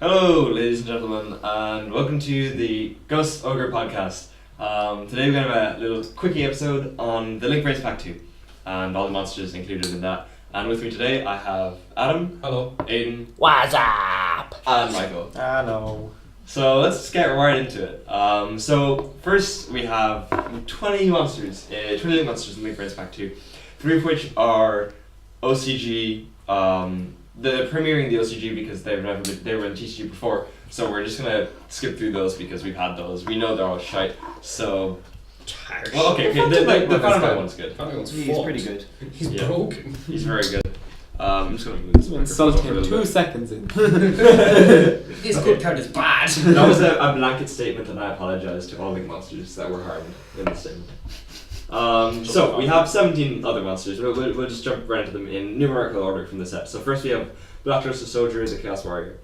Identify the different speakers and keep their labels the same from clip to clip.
Speaker 1: Hello, ladies and gentlemen, and welcome to the Ghost Ogre podcast. Today we're going to have a little quickie episode on the Link Vrains Pack 2 and all the monsters included in that. And with me today I have Adam.
Speaker 2: Hello.
Speaker 1: Aiden.
Speaker 3: What's up?
Speaker 1: And Michael.
Speaker 3: Hello.
Speaker 1: So let's get right into it. So first we have 20 monsters, 20 Link monsters in Link Vrains Pack 2, 3 of which are OCG. They're premiering the OCG because they were in TGO before, so we're just gonna skip through those because we've had those. We know they're all shite. So, well, okay, the Phantom one's good.
Speaker 3: He's pretty good.
Speaker 2: He's broken.
Speaker 1: He's very good. I'm just gonna move this
Speaker 3: Insult
Speaker 1: microphone
Speaker 3: him
Speaker 1: up a little
Speaker 3: 2 seconds in.
Speaker 2: This good card is bad.
Speaker 1: That was a blanket statement, and I apologise to all Link monsters that were harmed in the statement. So we have 17 other monsters. We'll just jump right into them in numerical order from the set. So first we have Black Luster Soldier, the Chaos Warrior.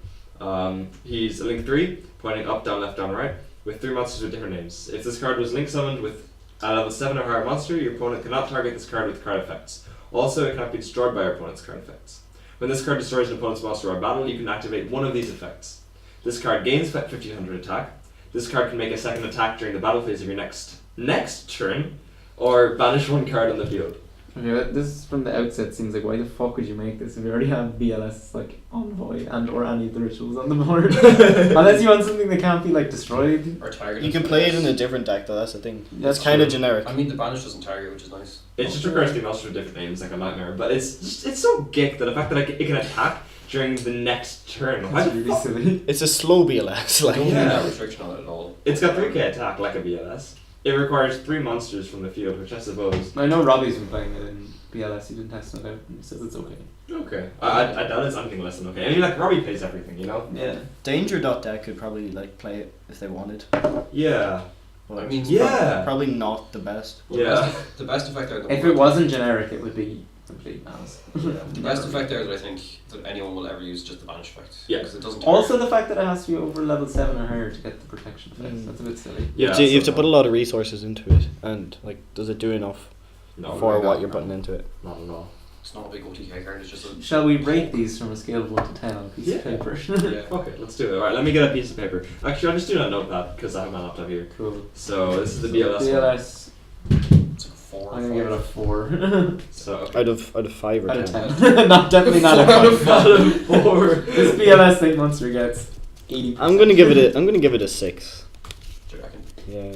Speaker 1: He's a Link 3, pointing up, down, left, down, right, with 3 monsters with different names. If this card was Link summoned with a level 7 or higher monster, your opponent cannot target this card with card effects. Also, it cannot be destroyed by your opponent's card effects. When this card destroys an opponent's monster or battle, you can activate one of these effects. This card gains 1500 attack. This card can make a second attack during the battle phase of your next turn, or banish 1 card on the field.
Speaker 3: Okay, this from the outset seems like, why the fuck would you make this if you already have BLS like Envoy and or any of the rituals on the board? Unless you want something that can't be like destroyed
Speaker 2: Or target.
Speaker 4: You can play it in a different deck though, that's the thing.
Speaker 3: That's
Speaker 4: It's kind of
Speaker 3: true.
Speaker 4: generic.
Speaker 2: I mean, the banish doesn't target, which is nice.
Speaker 1: It just requires 3 monsters with different names, like a nightmare, but it's so geek that the fact that it can attack during the next turn. Why
Speaker 3: That's
Speaker 1: the
Speaker 3: really
Speaker 1: fuck?
Speaker 3: silly.
Speaker 4: It's a slow BLS.
Speaker 2: I
Speaker 4: Like
Speaker 2: don't
Speaker 1: Yeah.
Speaker 2: need that restriction on it at all.
Speaker 1: It's got 3k attack, like a BLS. It requires 3 monsters from the field, which I suppose...
Speaker 3: I know Robbie's been playing it in BLS, he didn't test it out and he says it's okay.
Speaker 1: Okay. I doubt it's anything less than okay. I mean, like, Robbie plays everything, you know?
Speaker 3: Yeah.
Speaker 4: Danger Dot deck could probably like play it if they wanted.
Speaker 1: Yeah.
Speaker 4: But
Speaker 2: I mean,
Speaker 1: Yeah.
Speaker 4: probably not the best.
Speaker 1: Yeah.
Speaker 2: The best effect there.
Speaker 3: If it wasn't generic, it would be complete ass.
Speaker 2: The best effect there that I think that anyone will ever use is just the banish effect.
Speaker 1: Yeah.
Speaker 2: Because it doesn't.
Speaker 3: Also the fact that it has to be over level 7 or higher to get the protection effects, that's a bit silly.
Speaker 1: Yeah.
Speaker 4: you have to put a lot of resources into it, and like, does it do enough
Speaker 1: No,
Speaker 4: for
Speaker 1: no,
Speaker 4: what
Speaker 1: no,
Speaker 4: you're
Speaker 1: no.
Speaker 4: putting into it?
Speaker 1: Not at all.
Speaker 2: It's not a big OTK card. It's just a.
Speaker 3: Shall we rate these from a scale of 1 to 10 on a piece of
Speaker 1: Yeah.
Speaker 3: paper?
Speaker 2: Yeah.
Speaker 1: Okay, let's do it. Alright, let me get a piece of paper. Actually, I'll just do that notepad, because I have my laptop here.
Speaker 3: Cool.
Speaker 1: So, this is the BLS one.
Speaker 3: BLS,
Speaker 2: It's like a 4 or
Speaker 3: I'm
Speaker 2: 5.
Speaker 3: gonna give it a 4.
Speaker 1: So, okay.
Speaker 4: Out of 5 or
Speaker 3: Out of
Speaker 4: 10.
Speaker 3: 10. Not definitely not a 5.
Speaker 1: Out of 4.
Speaker 3: This BLS thing monster gets 80%.
Speaker 4: I'm gonna give it a 6.
Speaker 2: Do you reckon?
Speaker 4: Yeah.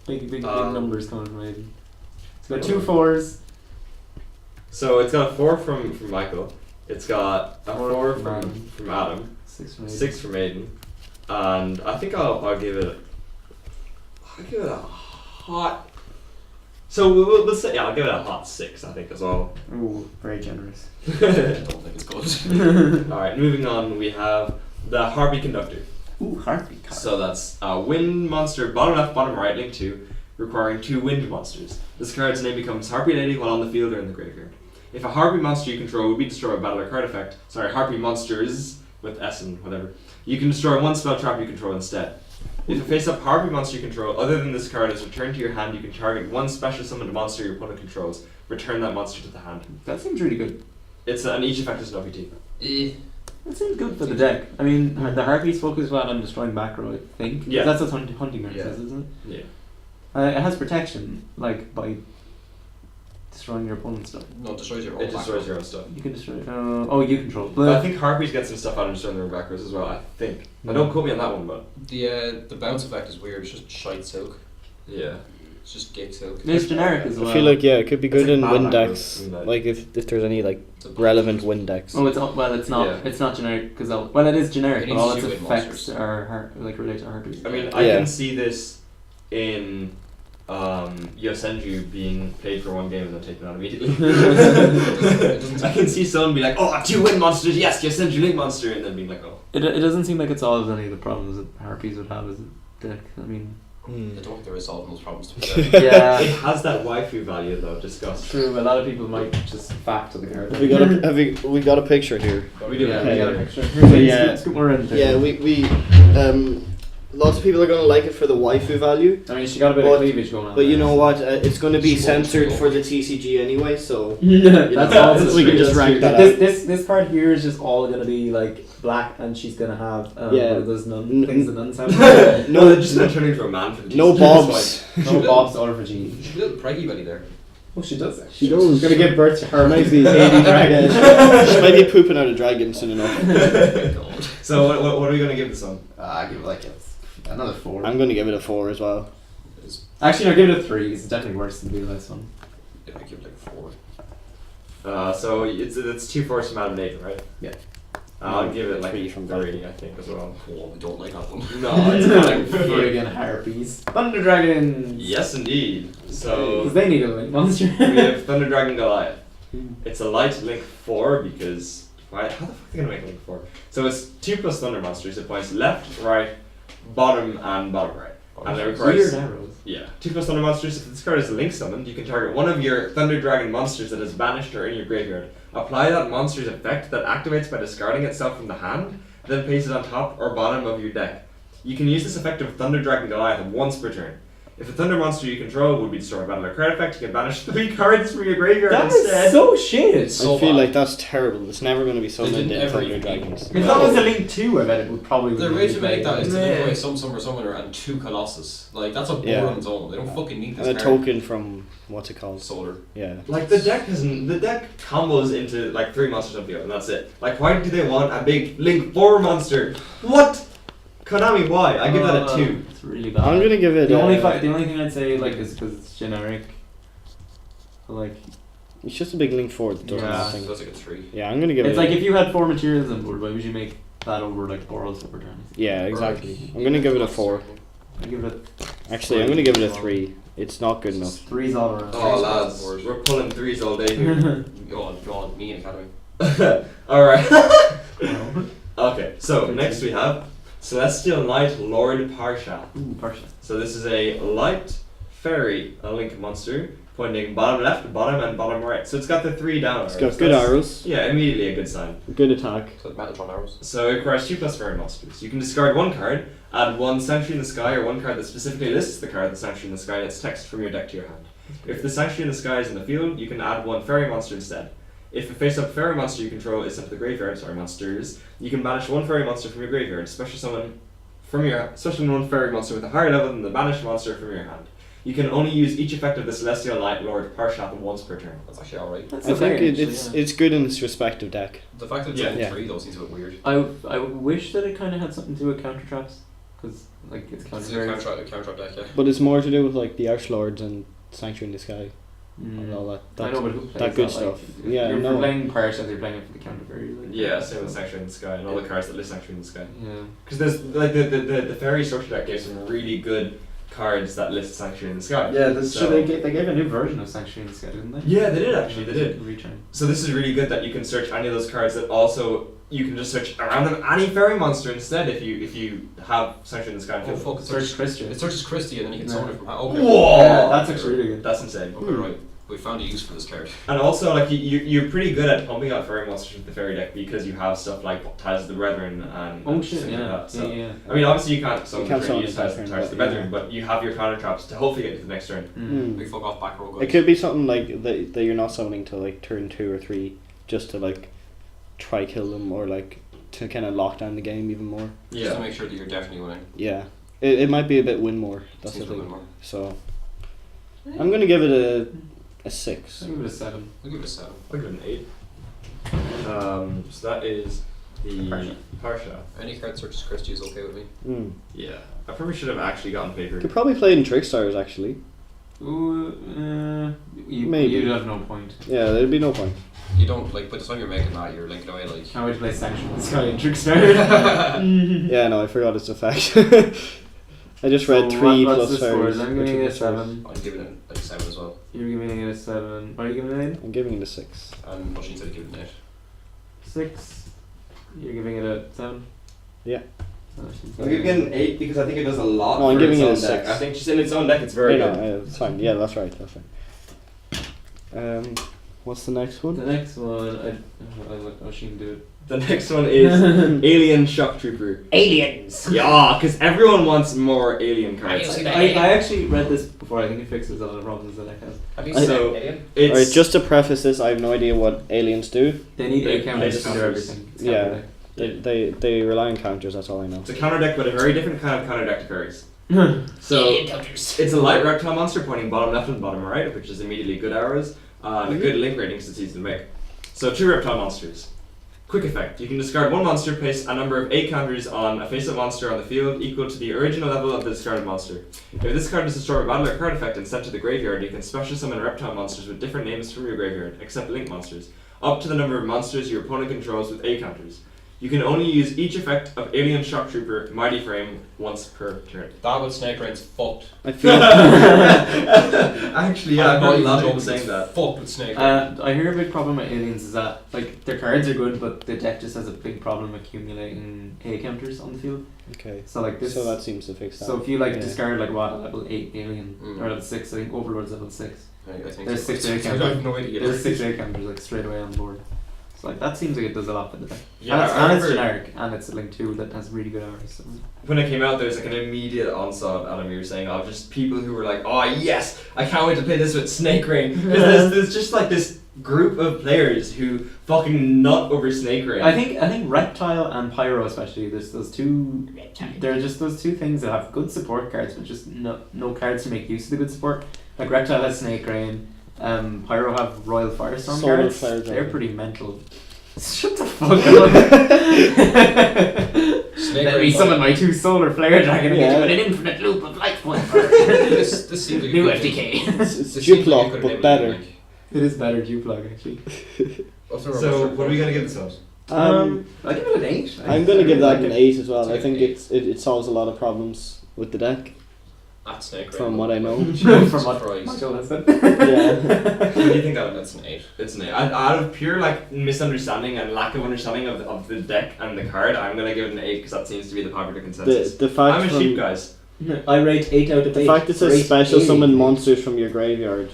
Speaker 3: Big
Speaker 1: Um,
Speaker 3: numbers coming from Aiden. It's got 2 4s.
Speaker 1: So, it's got a 4 from Michael. It's got a 4 from Adam.
Speaker 3: 6 from Aiden.
Speaker 1: 6 from Aiden. And I think I'll give it a hot... So, we'll say, yeah, I'll give it a hot 6, I think, as well.
Speaker 3: Ooh, very generous.
Speaker 2: I don't think it's good.
Speaker 1: Alright, moving on, we have the Harpy Conductor.
Speaker 3: Ooh, heartbeat card.
Speaker 1: So that's a wind monster, bottom left, bottom right, link 2, requiring 2 wind monsters. This card's name becomes Harpy Lady while on the field or in the graveyard. If a Harpy monster you control would be destroyed by battle or card effect, Harpy monsters, with S and whatever, you can destroy 1 spell trap you control instead. If a face-up Harpy monster you control other than this card is returned to your hand, you can target 1 special summoned monster your opponent controls. Return that monster to the hand.
Speaker 3: That seems really good.
Speaker 1: And each effect is an OPT.
Speaker 3: That seems good for the deck. I mean, the Harpies focus well on destroying back row, I think.
Speaker 1: Yeah.
Speaker 3: That's what hunting nurse
Speaker 1: Yeah.
Speaker 3: says, isn't
Speaker 1: Yeah.
Speaker 3: it? It has protection, like by destroying your opponent's stuff.
Speaker 2: No, it destroys your own
Speaker 1: It destroys
Speaker 2: back
Speaker 1: your own stuff.
Speaker 3: You can destroy. You control.
Speaker 1: But I
Speaker 3: But
Speaker 1: think Harpies get some stuff out of destroying their back rows as well, I think. Now, don't quote me on that one, but...
Speaker 2: The bounce effect is weird. It's just shite silk.
Speaker 1: Yeah.
Speaker 2: It's just gate silk.
Speaker 3: it's generic as well.
Speaker 4: I feel like it could be good
Speaker 1: It's
Speaker 4: in
Speaker 1: like
Speaker 4: win
Speaker 1: bad
Speaker 4: decks.
Speaker 1: macros,
Speaker 4: Like if there's any like
Speaker 2: It's a-
Speaker 4: relevant win decks.
Speaker 3: Oh, it's not. Well, it's not.
Speaker 1: Yeah.
Speaker 3: It's not generic because it is generic,
Speaker 2: It
Speaker 3: but
Speaker 2: needs
Speaker 3: all
Speaker 2: to
Speaker 3: its
Speaker 2: do with
Speaker 3: effects
Speaker 2: monsters.
Speaker 3: are related to Harpies.
Speaker 1: I mean, I
Speaker 4: Yeah.
Speaker 1: can see this in Yosenju being played for 1 game and then taken out immediately. I can see someone be like, oh, 2 wind monsters, yes, Yosenju Link monster, and then being like, oh.
Speaker 3: It doesn't seem like it solves any of the problems that Harpies would have as a deck. I mean,
Speaker 2: I don't think there is solving those problems to be fair.
Speaker 3: yeah.
Speaker 1: It has that waifu value though, disgust.
Speaker 3: True, a lot of people might just fact to the card.
Speaker 4: We got a picture here.
Speaker 1: We do
Speaker 3: Yeah,
Speaker 1: have
Speaker 3: we
Speaker 1: a
Speaker 3: got a
Speaker 1: picture.
Speaker 3: picture.
Speaker 4: Yeah.
Speaker 3: Let's get more into it.
Speaker 4: Yeah, we
Speaker 5: lots of people are going to like it for the waifu value.
Speaker 3: I mean, she got a bit of cleavage going on.
Speaker 5: But you
Speaker 3: there.
Speaker 5: know what? It's going to be
Speaker 2: She won't
Speaker 5: censored
Speaker 2: go.
Speaker 5: for the TCG anyway, so...
Speaker 3: That's also
Speaker 5: we
Speaker 3: true.
Speaker 5: can just rank that out.
Speaker 3: This part here is just all gonna be like black, and she's gonna have those things the nuns have.
Speaker 1: No, they're just not turning into a man for the
Speaker 5: No
Speaker 1: TCG,
Speaker 5: bobs.
Speaker 3: No bobs or for G.
Speaker 2: She's a little preggy belly there.
Speaker 3: Oh, she does actually.
Speaker 5: She does.
Speaker 3: She's gonna give birth to her
Speaker 5: Might be
Speaker 3: 80 dragons.
Speaker 5: She might be pooping out a dragon soon enough.
Speaker 1: So what are we going to give this one?
Speaker 3: I give it like another 4.
Speaker 5: I'm going to give it a 4 as well.
Speaker 3: Actually, no, give it a 3. It's definitely worse than the last one.
Speaker 2: Yeah, I give it like a 4.
Speaker 1: So it's 2 4s from Adam and Nathan, right?
Speaker 3: Yeah.
Speaker 1: I'll give it like
Speaker 5: 3 from
Speaker 1: 3, I think, as well.
Speaker 2: Oh, I don't like that one.
Speaker 1: No, it's like
Speaker 3: Friggin' harpies. Thunder dragons.
Speaker 1: Yes, indeed. So
Speaker 3: Because they need a link monster.
Speaker 1: we have Thunder Dragon Goliath. It's a light Link 4 because how the fuck are they gonna make Link 4? So it's 2+ Thunder monsters. It points left, right, bottom, and bottom right. And it requires
Speaker 3: Weird arrows.
Speaker 1: 2+ Thunder monsters. If this card is Link summoned, you can target one of your Thunder Dragon monsters that is banished or in your graveyard. Apply that monster's effect that activates by discarding itself from the hand, then place it on top or bottom of your deck. You can use this effect of Thunder Dragon Goliath once per turn. If a Thunder monster you control would be destroyed by a card effect, you can banish 3 cards from your graveyard
Speaker 3: That
Speaker 1: instead.
Speaker 3: is so shit.
Speaker 2: So
Speaker 5: I feel
Speaker 2: bad.
Speaker 5: like that's terrible. It's never going to be summoned
Speaker 2: didn't
Speaker 5: in
Speaker 2: ever
Speaker 5: Thunder
Speaker 2: even-
Speaker 5: Dragons.
Speaker 3: If that was a Link 2, I bet it would probably
Speaker 2: The
Speaker 3: be
Speaker 2: way to make that is to
Speaker 1: Yeah.
Speaker 2: give away some Summer Summoner and 2 Colossus. Like, that's a
Speaker 5: Yeah.
Speaker 2: boring zone. They don't fucking need this
Speaker 5: And a
Speaker 2: card.
Speaker 5: token from, what's it called?
Speaker 2: Solar.
Speaker 5: Yeah.
Speaker 1: Like the deck combos into like 3 monsters on the field and that's it. Like why do they want a big Link 4 monster? What? Konami, why? I give that a 2.
Speaker 3: It's really bad.
Speaker 5: I'm going to give it
Speaker 3: The
Speaker 5: a...
Speaker 3: only thing I'd say like is because it's generic. Like
Speaker 5: It's just a big Link 4 that does
Speaker 3: Yeah.
Speaker 5: nothing.
Speaker 2: So that's like a 3.
Speaker 5: Yeah, I'm going to give
Speaker 3: it's
Speaker 5: it...
Speaker 3: like if you had 4 materials on board, why would you make that over like Boros over turns?
Speaker 5: Yeah, exactly. I'm going to give it a 4.
Speaker 3: I give it.
Speaker 5: Actually, I'm going to give it a 3. It's not good enough.
Speaker 3: 3's all around.
Speaker 1: Oh lads, we're pulling 3s all day here.
Speaker 2: Go on, me and Academy.
Speaker 1: Alright.
Speaker 3: No.
Speaker 1: Okay, so next we have Celestial Knight Lord Parsha.
Speaker 3: Ooh, Parsha.
Speaker 1: So this is a light fairy, a Link monster, pointing bottom left, bottom, and bottom right. So it's got the 3 down arrows.
Speaker 5: It's got good
Speaker 1: That's-
Speaker 5: arrows,
Speaker 1: Yeah, immediately a good sign.
Speaker 5: good attack.
Speaker 2: So Metatron arrows.
Speaker 1: So it requires 2+ fairy monsters. You can discard 1 card, add 1 Sanctuary in the Sky, or 1 card that specifically lists the card, the Sanctuary in the Sky, and its text from your deck to your hand. If the Sanctuary in the Sky is in the field, you can add 1 fairy monster instead. If a face-up fairy monster you control is sent to the graveyard, monsters, you can banish 1 fairy monster from your graveyard, special summon 1 fairy monster with a higher level than the banished monster from your hand. You can only use each effect of the Celestial Light Lord Parsha once per turn.
Speaker 2: That's actually alright.
Speaker 3: That's
Speaker 5: I think
Speaker 3: okay,
Speaker 5: it's
Speaker 3: actually,
Speaker 5: it's good in its respective deck.
Speaker 2: The fact that it's
Speaker 1: Yeah.
Speaker 2: only
Speaker 5: Yeah.
Speaker 2: 3 though seems a bit weird.
Speaker 3: I wish that it kind of had something to do with counter traps, because like it's counter
Speaker 2: It's a
Speaker 3: traps.
Speaker 2: counter deck, yeah.
Speaker 5: But it's more to do with like the Arch Lords and Sanctuary in the Sky and all that.
Speaker 3: I know, but who plays
Speaker 5: that good
Speaker 3: like,
Speaker 5: stuff.
Speaker 3: if
Speaker 5: Yeah,
Speaker 3: you're
Speaker 5: no.
Speaker 3: playing Parsha, you're playing it for the counter fairy. Like,
Speaker 1: Yeah, same with Sanctuary in the Sky and all the cards that list Sanctuary in the Sky.
Speaker 3: Yeah.
Speaker 1: Because there's like the fairy structure deck gives some really good cards that list Sanctuary in the Sky.
Speaker 3: So they gave a new version of Sanctuary in the Sky, didn't they?
Speaker 1: Yeah, they did actually. They did.
Speaker 3: Return.
Speaker 1: So this is really good that you can search any of those cards that also you can just search around them any fairy monster instead if you have Sanctuary in the Sky.
Speaker 2: Oh fuck, it
Speaker 3: Search
Speaker 2: searches,
Speaker 3: Christian.
Speaker 2: it searches Christie and then you can
Speaker 3: Yeah.
Speaker 2: summon it from... Okay.
Speaker 1: Whoa!
Speaker 3: Yeah, that's actually really good.
Speaker 1: That's insane.
Speaker 2: Okay, right. We found a use for this card.
Speaker 1: And also, like you're pretty good at pumping out fairy monsters with the fairy deck because you have stuff like Ties of the Brethren and
Speaker 3: Oh
Speaker 1: and
Speaker 3: shit!
Speaker 1: things
Speaker 3: Yeah.
Speaker 1: like that. So
Speaker 3: Yeah.
Speaker 1: I mean, obviously you can't summon
Speaker 5: can't
Speaker 1: the
Speaker 5: summon
Speaker 1: use
Speaker 5: the
Speaker 1: Ties
Speaker 5: Brethren,
Speaker 1: of the
Speaker 5: but
Speaker 1: Brethren, but you have your counter traps to hopefully get to the next turn.
Speaker 5: Mm.
Speaker 2: We fuck off back row
Speaker 5: It
Speaker 2: guys.
Speaker 5: could be something like that you're not summoning till like turn 2 or 3, just to like try kill them or like to kind of lock down the game even more.
Speaker 2: Just to make sure that you're definitely winning.
Speaker 5: Yeah, it might be a bit win more. That's the
Speaker 2: Seems to win
Speaker 5: thing.
Speaker 2: more.
Speaker 5: So I'm gonna give it a 6.
Speaker 3: I give it a 7.
Speaker 2: I'll give it a 7.
Speaker 1: I'll give it an 8. So that is the Parsha.
Speaker 2: Any card searches Christie is okay with me.
Speaker 5: Mm.
Speaker 1: Yeah, I probably should have actually gotten paper.
Speaker 5: Could probably play it in Trickstars actually.
Speaker 3: Ooh,
Speaker 5: Maybe.
Speaker 3: you'd have no point.
Speaker 5: Yeah, there'd be no point.
Speaker 2: You don't, like, by the time you're making that, you're linking away, like...
Speaker 3: I would play Sanctuary in the Sky and Trickstar.
Speaker 5: Yeah, no, I forgot its effect. I just read 3
Speaker 3: what's
Speaker 5: plus
Speaker 3: the scores?
Speaker 5: fairies.
Speaker 3: I'm
Speaker 5: or
Speaker 3: giving
Speaker 5: 2
Speaker 3: it a
Speaker 5: plus fairies.
Speaker 3: 7.
Speaker 2: I'm giving it like 7 as well.
Speaker 3: You're giving it a 7. What are you giving it?
Speaker 5: I'm giving it a 6.
Speaker 2: And Oisín said he gave it an 8.
Speaker 3: 6. You're giving it a 7.
Speaker 5: Yeah.
Speaker 1: I'm giving it an 8 because I think it does a lot.
Speaker 5: No, I'm
Speaker 1: for
Speaker 5: giving
Speaker 1: its
Speaker 5: it a
Speaker 1: own deck.
Speaker 5: 6.
Speaker 1: I think just in its own deck, it's very
Speaker 5: No,
Speaker 1: good.
Speaker 5: it's fine. Yeah, that's right. That's right. What's the next one?
Speaker 3: The next one, I'll let Oisín do it.
Speaker 1: The next one is Alien Shock Trooper.
Speaker 3: Aliens!
Speaker 1: Yeah, because everyone wants more alien cards.
Speaker 3: I actually read this before. I think it fixes a lot of problems that I have.
Speaker 2: Have you
Speaker 5: I-
Speaker 2: seen
Speaker 1: So-
Speaker 2: Alien?
Speaker 1: It's
Speaker 5: Alright, just to preface this, I have no idea what aliens do.
Speaker 3: They need
Speaker 1: They-
Speaker 3: 8 counters
Speaker 1: they
Speaker 3: to do
Speaker 1: just-
Speaker 3: everything. It's
Speaker 5: Yeah.
Speaker 3: counter
Speaker 5: They rely on counters, that's all I know.
Speaker 1: It's a counter deck, but a very different kind of counter deck to fairies.
Speaker 3: deck.
Speaker 1: So it's a light reptile monster pointing bottom left and bottom right, which is immediately good arrows, and a good link rating because it's easy to make. So 2 reptile monsters. Quick effect. You can discard 1 monster, place a number of 8 counters on a face-up monster on the field equal to the original level of the discarded monster. If this card is destroyed by battle or card effect and sent to the graveyard, you can special summon reptile monsters with different names from your graveyard, except link monsters, up to the number of monsters your opponent controls with 8 counters. You can only use each effect of Alien Shock Trooper Mighty Frame once per turn.
Speaker 2: That with Snake Rain's fucked.
Speaker 5: I feel
Speaker 1: Actually, yeah, I've heard a lot of people saying that.
Speaker 2: Fucked with Snake Rain.
Speaker 3: I hear a big problem with aliens is that like their cards are good, but the deck just has a big problem accumulating A counters on the field.
Speaker 5: okay.
Speaker 3: So like this.
Speaker 5: So that seems to fix that.
Speaker 3: So if you like
Speaker 5: Yeah.
Speaker 3: discard like what level 8 alien
Speaker 2: Mm.
Speaker 3: or level 6, I think Overlord's level 6.
Speaker 2: I think
Speaker 3: There's
Speaker 2: so.
Speaker 3: 6 A
Speaker 2: I have
Speaker 3: counters.
Speaker 2: no idea.
Speaker 3: There's 6 A counters like straight away on board. So like that seems like it does a lot for the deck.
Speaker 1: Yeah,
Speaker 3: and it's,
Speaker 1: I
Speaker 3: and it's
Speaker 1: remember-
Speaker 3: generic, and it's a link 2 that has really good hours. So.
Speaker 1: When it came out, there was like an immediate onslaught, Adam, you were saying, of just people who were like, oh yes, I can't wait to play this with Snake Rain. Because there's just like this group of players who fucking nut over Snake Rain.
Speaker 3: I think Reptile and Pyro especially, there's those two. There are just those 2 things that have good support cards, but just no cards to make use of the good support. Like Reptile has Snake Rain, Pyro have Royal Firestorm
Speaker 5: Solar
Speaker 3: cards.
Speaker 5: Fire
Speaker 3: They're
Speaker 5: Dragon.
Speaker 3: pretty mental. Shut the fuck up.
Speaker 2: Snake
Speaker 3: Let me
Speaker 2: Rain.
Speaker 3: summon my 2 Solar Flare Dragon and
Speaker 5: Yeah.
Speaker 3: get you an infinite loop of life points.
Speaker 2: This seems like a
Speaker 3: New
Speaker 2: good
Speaker 3: FTK.
Speaker 5: It's
Speaker 2: This seems like a
Speaker 5: Duplock,
Speaker 2: good
Speaker 5: but
Speaker 2: enabling
Speaker 5: better.
Speaker 2: link.
Speaker 3: It is better Duplug actually.
Speaker 1: So, what are we going to give this out?
Speaker 3: I give it an 8.
Speaker 5: I'm gonna give that an
Speaker 3: it.
Speaker 5: 8 as well.
Speaker 2: It's
Speaker 5: I
Speaker 2: like
Speaker 5: think
Speaker 2: an 8.
Speaker 5: it solves a lot of problems with the deck,
Speaker 2: That's Snake Rain.
Speaker 5: from what I know.
Speaker 3: From what
Speaker 2: Christ.
Speaker 3: Michael has said.
Speaker 5: Yeah.
Speaker 1: What do you think, Adam?
Speaker 2: That's an 8.
Speaker 1: It's an 8. Out of pure like misunderstanding and lack of understanding of the deck and the card, I'm going to give it an 8 because that seems to be the popular consensus.
Speaker 5: The fact
Speaker 1: I'm a
Speaker 5: from,
Speaker 1: sheep, guys.
Speaker 3: I rate 8 out of 8.
Speaker 5: the fact it says
Speaker 3: Rate
Speaker 5: special
Speaker 3: 8.
Speaker 5: summon monsters from your graveyard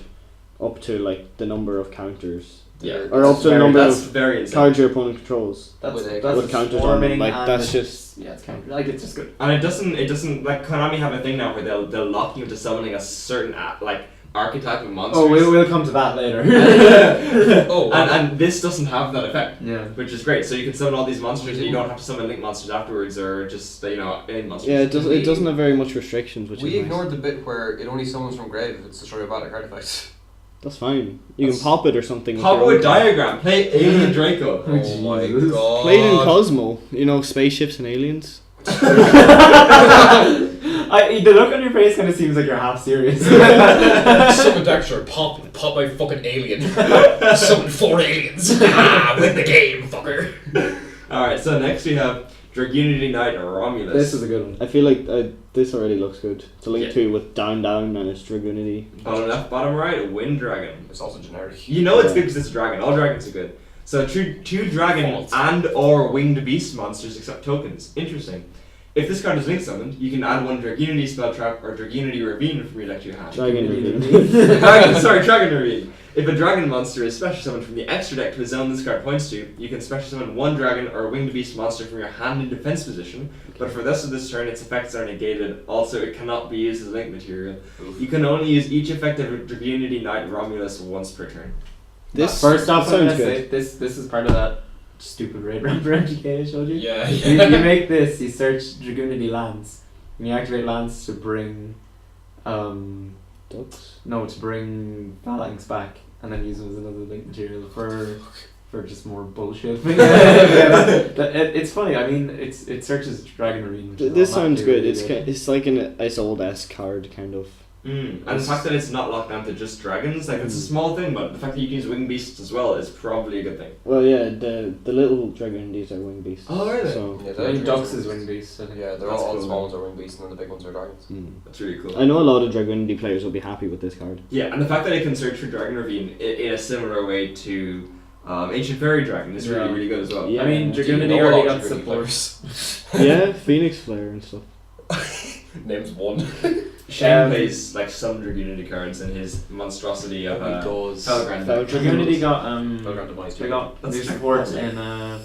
Speaker 5: up to like the number of counters,
Speaker 1: Yeah.
Speaker 5: or up to the number
Speaker 1: That's
Speaker 5: of
Speaker 1: very insane.
Speaker 5: cards your opponent controls.
Speaker 3: That's
Speaker 2: With
Speaker 5: with counters on
Speaker 3: swarming
Speaker 5: them, like
Speaker 3: and
Speaker 5: that's
Speaker 3: it's-
Speaker 5: just
Speaker 3: yeah, it's counter. Like it's just good.
Speaker 1: And it doesn't like Konami have a thing now where they'll lock you into summoning a certain like archetype of monsters.
Speaker 3: Oh, we'll come to that later.
Speaker 2: Oh,
Speaker 1: and this doesn't have that effect,
Speaker 3: Yeah.
Speaker 1: which is great. So you can summon all these monsters, and you don't have to summon link monsters afterwards, or just any monsters.
Speaker 5: yeah. It doesn't have very much restrictions, which
Speaker 2: we
Speaker 5: is nice.
Speaker 2: ignored the bit where it only summons from grave if it's destroyed by battle card effect.
Speaker 5: That's fine. You
Speaker 1: That's-
Speaker 5: can pop it or something. with
Speaker 1: Pop
Speaker 5: your
Speaker 1: with
Speaker 5: own-
Speaker 1: diagram. Play Alien Draco.
Speaker 3: Oh,
Speaker 2: Oh my
Speaker 3: Jesus.
Speaker 2: god.
Speaker 5: Played in Cosmo, you know, spaceships and aliens.
Speaker 3: The look on your face kind of seems like you're half serious.
Speaker 2: Summon Dexter, pop my fucking alien. Summon 4 aliens. Win the game, fucker.
Speaker 1: Alright, so next we have Dragunity Knight Romulus.
Speaker 3: This is a good one.
Speaker 5: I feel like this already looks good. It's a Link
Speaker 1: Yeah.
Speaker 5: 2 with down and it's Dragunity.
Speaker 1: Bottom left, bottom right, Wind Dragon.
Speaker 2: It's also generic.
Speaker 1: You know it's
Speaker 5: Yeah.
Speaker 1: good because it's a dragon. All dragons are good. So two dragon
Speaker 2: False.
Speaker 1: and or winged beast monsters accept tokens. Interesting. If this card is link summoned, you can add 1 Dragunity spell trap or Dragunity Ravine from your deck to your hand.
Speaker 5: Dragon Ravine.
Speaker 1: Dragon Ravine. If a dragon monster is special summoned from the extra deck to a zone this card points to, you can special summon 1 dragon or a winged beast monster from your hand in defense position, but for the rest of this turn its effects are negated. Also, it cannot be used as link material. You can only use each effect of Dragunity Knight Romulus once per turn.
Speaker 5: This
Speaker 3: First off, I'm
Speaker 5: sounds
Speaker 3: gonna say this is part of that stupid raid ramp for MGK I showed you.
Speaker 2: Yeah,
Speaker 3: You
Speaker 2: yeah.
Speaker 3: make this, you search Dragunity lands, and you activate lands to bring,
Speaker 5: Ducks.
Speaker 3: to bring Phalanx back, and then use them as another link material for just more bullshit. It's funny. I mean, it searches Dragon Arena.
Speaker 5: This sounds good. It's like an Isolde card kind of.
Speaker 1: And the fact that it's not locked down to just dragons, like it's a small thing, but the fact that you can use winged beasts as well is probably a good thing.
Speaker 5: Well, yeah, the little Dragonities are wing beasts.
Speaker 1: Oh, are they?
Speaker 5: So,
Speaker 2: Yeah,
Speaker 3: I mean,
Speaker 2: they're-
Speaker 3: Ducks is Wing Beast. I think.
Speaker 2: Yeah, they're
Speaker 1: That's
Speaker 2: all
Speaker 1: cool,
Speaker 2: the small
Speaker 1: man.
Speaker 2: ones are wing beasts and then the big ones are dragons.
Speaker 1: That's really cool.
Speaker 5: I know a lot of Dragonity players will be happy with this card.
Speaker 1: Yeah, and the fact that it can search for Dragon Ravine in a similar way to Ancient Fairy Dragon is really,
Speaker 3: Yeah.
Speaker 1: really good as well.
Speaker 5: Yeah.
Speaker 3: I mean,
Speaker 2: Do you
Speaker 3: Dragunity
Speaker 2: know a
Speaker 3: already
Speaker 2: lot of
Speaker 3: got
Speaker 2: Dragunity
Speaker 3: support.
Speaker 5: Yeah, Phoenix Flare and stuff.
Speaker 2: Names one.
Speaker 1: Shane plays like some Dragoonity cards in his monstrosity of
Speaker 2: He does.
Speaker 1: Felgrand.
Speaker 3: Dragoonity got
Speaker 2: Felgrand demise.
Speaker 3: they got
Speaker 1: That's
Speaker 3: new
Speaker 1: just
Speaker 3: support
Speaker 1: awesome.
Speaker 3: in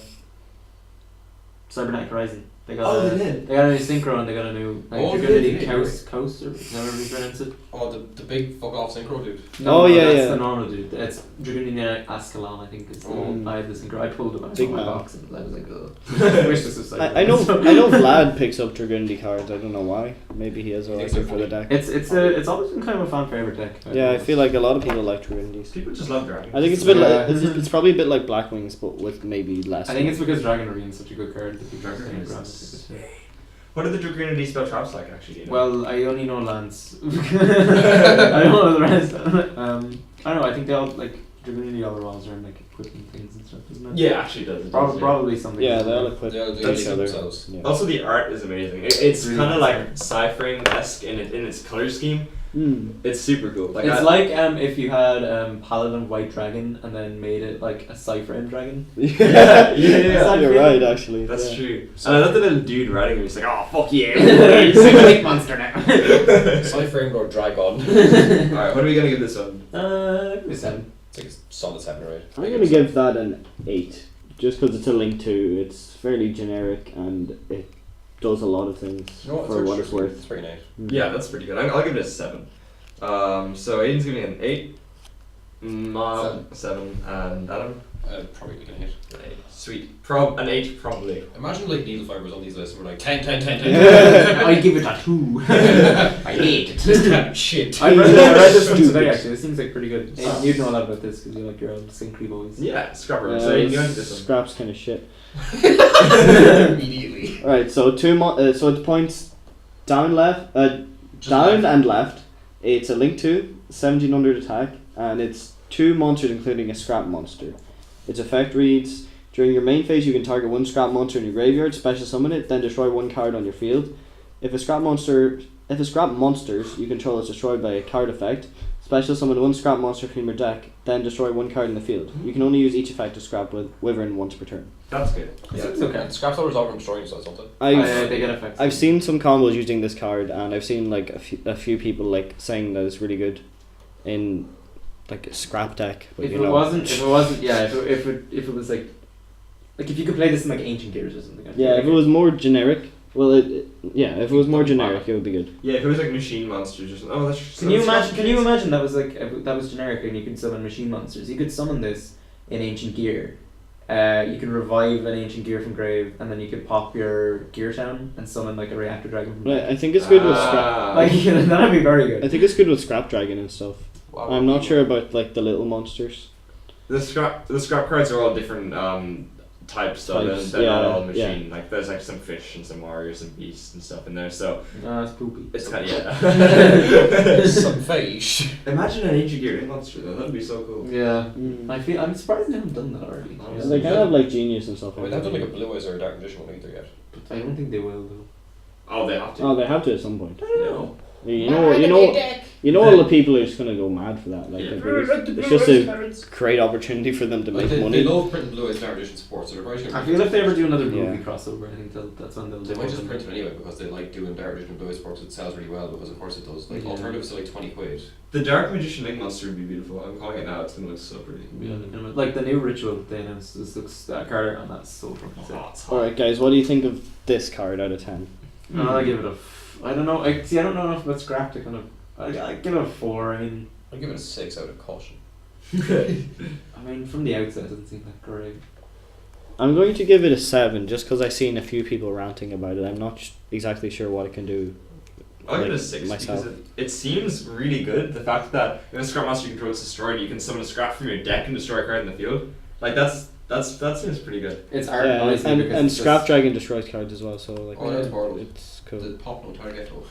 Speaker 3: Cybernetic Horizon. They got
Speaker 1: Oh, they did.
Speaker 3: They got a new synchro and they got a new
Speaker 2: Oh, they
Speaker 3: Dragoonity
Speaker 2: did,
Speaker 3: Coast or however you pronounce it.
Speaker 2: Oh, the big fuck off synchro dude.
Speaker 3: No,
Speaker 5: Oh, yeah,
Speaker 3: that's
Speaker 5: yeah.
Speaker 3: the normal dude. It's Dragoonity Ascalon, I think. Is the
Speaker 5: Oh.
Speaker 3: I had the synchro. I pulled it out
Speaker 5: Big
Speaker 3: of my
Speaker 5: man.
Speaker 3: box and I was like, ugh. I wish this was
Speaker 5: I know Vlad picks up Dragoonity cards. I don't know why. Maybe he has a
Speaker 2: Thinks
Speaker 5: liking
Speaker 2: they're
Speaker 5: for the
Speaker 2: funny.
Speaker 5: deck.
Speaker 3: It's always been kind of a fan favorite deck.
Speaker 5: Yeah, I feel like a lot of people like Dragoonities.
Speaker 1: People just love Dragon.
Speaker 5: I think it's a bit
Speaker 3: Yeah.
Speaker 5: like it's probably a bit like Blackwings, but with maybe less.
Speaker 3: I think it's because Dragon Marine is such a good card that people are
Speaker 1: Dragon
Speaker 3: saying
Speaker 1: is
Speaker 3: around.
Speaker 1: insane. What are the Dragoonity spell traps like actually? Do you know?
Speaker 3: Well, I only know Lance. I don't know the rest. I don't know. I think they all like Dragoonity all revolves around like equipping things and stuff, isn't it?
Speaker 1: yeah, actually it does. It does,
Speaker 3: Probably,
Speaker 1: yeah.
Speaker 3: probably something.
Speaker 5: Yeah,
Speaker 3: like
Speaker 5: they all
Speaker 3: that.
Speaker 5: equip
Speaker 2: They all do
Speaker 5: each
Speaker 2: it
Speaker 5: other.
Speaker 2: themselves.
Speaker 5: Yeah.
Speaker 1: Also, the art is amazing. It's
Speaker 3: Really
Speaker 1: kind of
Speaker 3: good
Speaker 1: like
Speaker 3: art.
Speaker 1: Psy-Frame-esque in its color scheme.
Speaker 5: Mm.
Speaker 1: It's super cool. Like
Speaker 3: It's
Speaker 1: I,
Speaker 3: like if you had Paladin White Dragon and then made it like a Psy-Frame Dragon.
Speaker 1: yeah,
Speaker 5: You're right, actually.
Speaker 1: That's
Speaker 5: yeah.
Speaker 1: true. And I love the little dude riding him. He's like, oh fuck yeah!
Speaker 3: It's like a big monster now.
Speaker 2: Psy-Frame or Dragon.
Speaker 1: Alright, what are we gonna give this one?
Speaker 3: Give me 7.
Speaker 2: It's like a solid 7 or 8.
Speaker 5: I'm gonna give that an 8, just because it's a Link 2. It's fairly generic and it does a lot of things
Speaker 2: You know
Speaker 5: for what it's worth.
Speaker 2: It's pretty nice.
Speaker 1: Yeah, that's pretty good. I'll give it a 7. So Aiden's giving it an 8. Mom, 7, and Adam.
Speaker 2: Probably like an 8.
Speaker 1: An 8. Sweet. An 8 probably.
Speaker 2: Imagine like needle fibers on these lists and we're like 10, 10, 10, 10.
Speaker 3: I give it a 2. I hate it.
Speaker 2: This kind of shit.
Speaker 3: I read this one today actually. This seems like pretty good. Aiden, you'd know a lot about this because you like your own Synchry boys.
Speaker 1: Yeah, Scrapper. So Aiden, you want this one?
Speaker 5: Scrap's kind of shit.
Speaker 2: Immediately.
Speaker 5: Alright, so so it's points down left,
Speaker 2: Just
Speaker 5: down
Speaker 2: left.
Speaker 5: and left. It's a Link 2, 1700 attack, and it's 2 monsters including a scrap monster. Its effect reads, during your main phase you can target 1 scrap monster in your graveyard, special summon it, then destroy 1 card on your field. If a scrap monsters you control is destroyed by a card effect, special summon 1 scrap monster from your deck, then destroy 1 card in the field. You can only use each effect to scrap with Wyvern once per turn.
Speaker 1: That's good.
Speaker 3: It's okay.
Speaker 2: Scrap Stoppers over from destroying yourself, something.
Speaker 3: They get effects.
Speaker 5: I've seen some combos using this card, and I've seen like a few people like saying that it's really good in like a scrap deck. But
Speaker 3: If
Speaker 5: you
Speaker 3: it
Speaker 5: know.
Speaker 3: wasn't, yeah, if it was like if you could play this in like Ancient Gears or something. I feel
Speaker 5: Yeah,
Speaker 3: like
Speaker 5: if it was more generic, well, if it was more generic, it would be good.
Speaker 1: Yeah, if it was like machine monsters or something. Oh, that's.
Speaker 3: Can you imagine that was like that was generic and you could summon machine monsters? You could summon this in Ancient Gear. You could revive an Ancient Gear from grave, and then you could pop your Gear Town and summon like a Reactor Dragon from
Speaker 5: Right,
Speaker 3: grave.
Speaker 5: I think it's good with scrap.
Speaker 3: Like that'd be very
Speaker 5: I
Speaker 3: good.
Speaker 5: think it's good with Scrap Dragon and stuff.
Speaker 2: Wow.
Speaker 5: I'm not sure about like the little monsters.
Speaker 1: The scrap cards are all different types, so
Speaker 5: Types,
Speaker 1: they're not
Speaker 5: yeah,
Speaker 1: all machine. Like there's like some fish and some warriors and beasts and stuff in there. So
Speaker 3: It's poopy.
Speaker 1: it's kind of yeah.
Speaker 2: Some fish.
Speaker 1: Imagine an Ancient Gear monster though. That'd be so cool.
Speaker 3: Yeah.
Speaker 5: Mm.
Speaker 3: I'm surprised they haven't done that already.
Speaker 1: Yeah.
Speaker 5: They kind of like Genius and stuff.
Speaker 2: I mean, they haven't done like a Blue Eyes or a Dark Magician one either yet.
Speaker 3: I don't think they will though.
Speaker 1: Oh, they have to.
Speaker 5: Oh, they have to at some point.
Speaker 1: Yeah.
Speaker 5: You know, all the people are just gonna go mad for that. Like,
Speaker 1: Yeah.
Speaker 5: it's just a great opportunity for them to
Speaker 2: Like
Speaker 5: make
Speaker 2: they
Speaker 5: money.
Speaker 2: love printing Blue Eyes Dark Magician support, so they're probably
Speaker 3: I feel if they ever do another movie
Speaker 5: Yeah.
Speaker 3: crossover, I think that's when they'll
Speaker 2: They
Speaker 3: do
Speaker 2: might just
Speaker 3: it.
Speaker 2: print it anyway because they like doing Dark Magician Blue Eyes support because it sells really well because of course it does. Like
Speaker 3: Yeah.
Speaker 2: alternatives are like 20 quid.
Speaker 1: The Dark Magician Link monster would be beautiful. I'm calling it now. It's gonna look so pretty.
Speaker 3: Yeah, like the new ritual that they announced, this looks card art on that's so fucking sick.
Speaker 1: Oh, it's hot.
Speaker 5: Alright, guys, what do you think of this card out of 10?
Speaker 3: I give it a. I don't know. I don't know enough about scrap to kind of. I give it a 4. I mean,
Speaker 2: I'll give it a 6 out of caution.
Speaker 3: from the outset, it doesn't seem that great.
Speaker 5: I'm going to give it a 7 just because I've seen a few people ranting about it. I'm not exactly sure what it can do.
Speaker 1: I'll give it a
Speaker 5: like,
Speaker 1: 6
Speaker 5: myself.
Speaker 1: because it seems really good. The fact that if a scrap monster you control is destroyed, you can summon a scrap from your deck and destroy a card in the field. Like that seems pretty good.
Speaker 3: It's art
Speaker 5: Yeah,
Speaker 3: noisy
Speaker 5: and
Speaker 3: because it's
Speaker 5: Scrap
Speaker 3: just-
Speaker 5: Dragon destroys cards as well, so like
Speaker 2: Oh, that's horrible.
Speaker 5: it's cool.
Speaker 2: The pop no target though.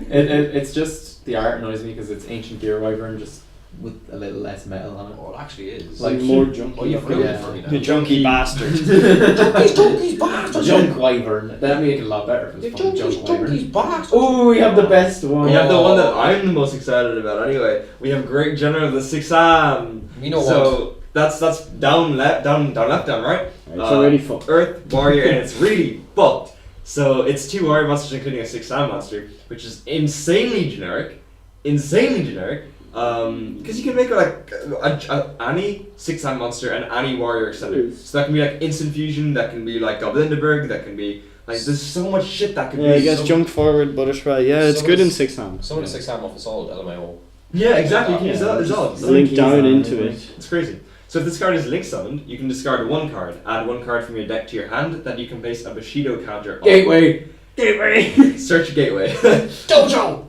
Speaker 3: It's just the art annoys me because it's Ancient Gear Wyvern just with a little less metal on it.
Speaker 2: Oh, it actually is.
Speaker 3: Like
Speaker 5: more junky.
Speaker 2: Oh, you've ruined it
Speaker 3: Yeah.
Speaker 2: for me now.
Speaker 5: The junky bastard.
Speaker 2: Junkies bastards!
Speaker 3: Junk Wyvern. That'd make it a lot better if it was fucking Junk Wyvern.
Speaker 2: bastards!
Speaker 3: Oh, we have the best one.
Speaker 1: We have the one that I'm the most excited about. Anyway, we have Great General of the Sixam.
Speaker 2: We know
Speaker 1: So that's down left, down right.
Speaker 5: It's already fucked.
Speaker 1: Earth Warrior, and it's really fucked. So it's 2 warrior monsters, including a 6-star monster, which is insanely generic. Because you can make like any 6-star monster and any warrior extender. So that can be like instant fusion, that can be like Goblindeberg, that can be like there's so much shit that could be.
Speaker 5: Yeah, I guess junk forward, butterfly. Yeah, it's good in 6-ham.
Speaker 2: Some of the 6-ham off Isolde, LMAO.
Speaker 1: Yeah, exactly. You can use that.
Speaker 5: Link down into it.
Speaker 1: It's crazy. So if this card is link summoned, you can discard 1 card, add 1 card from your deck to your hand that you can place a Bushido counter on.
Speaker 3: Gateway.
Speaker 1: Search gateway.
Speaker 2: Dojo!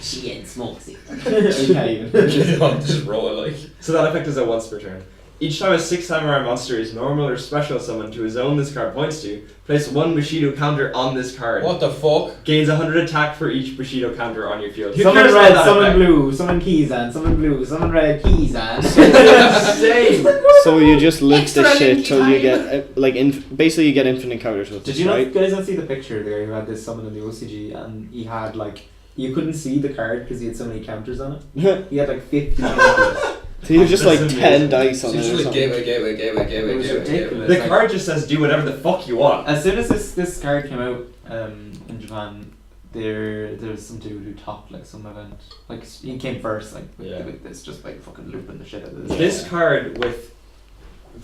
Speaker 3: She ain't smokes it. Okay.
Speaker 2: Just roll it like.
Speaker 1: So that effect is a once per turn. Each time a 6 samurai monster is normal or special summoned to a zone this card points to, place 1 Bushido counter on this card.
Speaker 2: What the fuck?
Speaker 1: Gains 100 attack for each Bushido counter on your field.
Speaker 3: Summon red, summon blue, summon Keyzan, summon blue, summon red, Keyzan.
Speaker 1: Insane!
Speaker 5: So you just lift the
Speaker 2: Extra
Speaker 5: shit
Speaker 2: linky
Speaker 5: till you
Speaker 2: time.
Speaker 5: get basically you get infinite counters with
Speaker 3: Did
Speaker 5: this,
Speaker 3: you
Speaker 5: right?
Speaker 3: guys not see the picture there who had this summon in the OCG and he had like, you couldn't see the card because he had so many counters on it. He had like 50 counters.
Speaker 5: So you just like
Speaker 1: That's
Speaker 5: 10
Speaker 1: amazing.
Speaker 5: dice on
Speaker 2: So
Speaker 5: it
Speaker 2: it's
Speaker 5: or
Speaker 2: just like
Speaker 5: something.
Speaker 3: It was ridiculous.
Speaker 1: The card just says do whatever the fuck you want.
Speaker 3: As soon as this card came out in Japan, there was some dude who topped like some event. Like he came first, like with this, just like fucking looping the shit out of this.
Speaker 1: This card with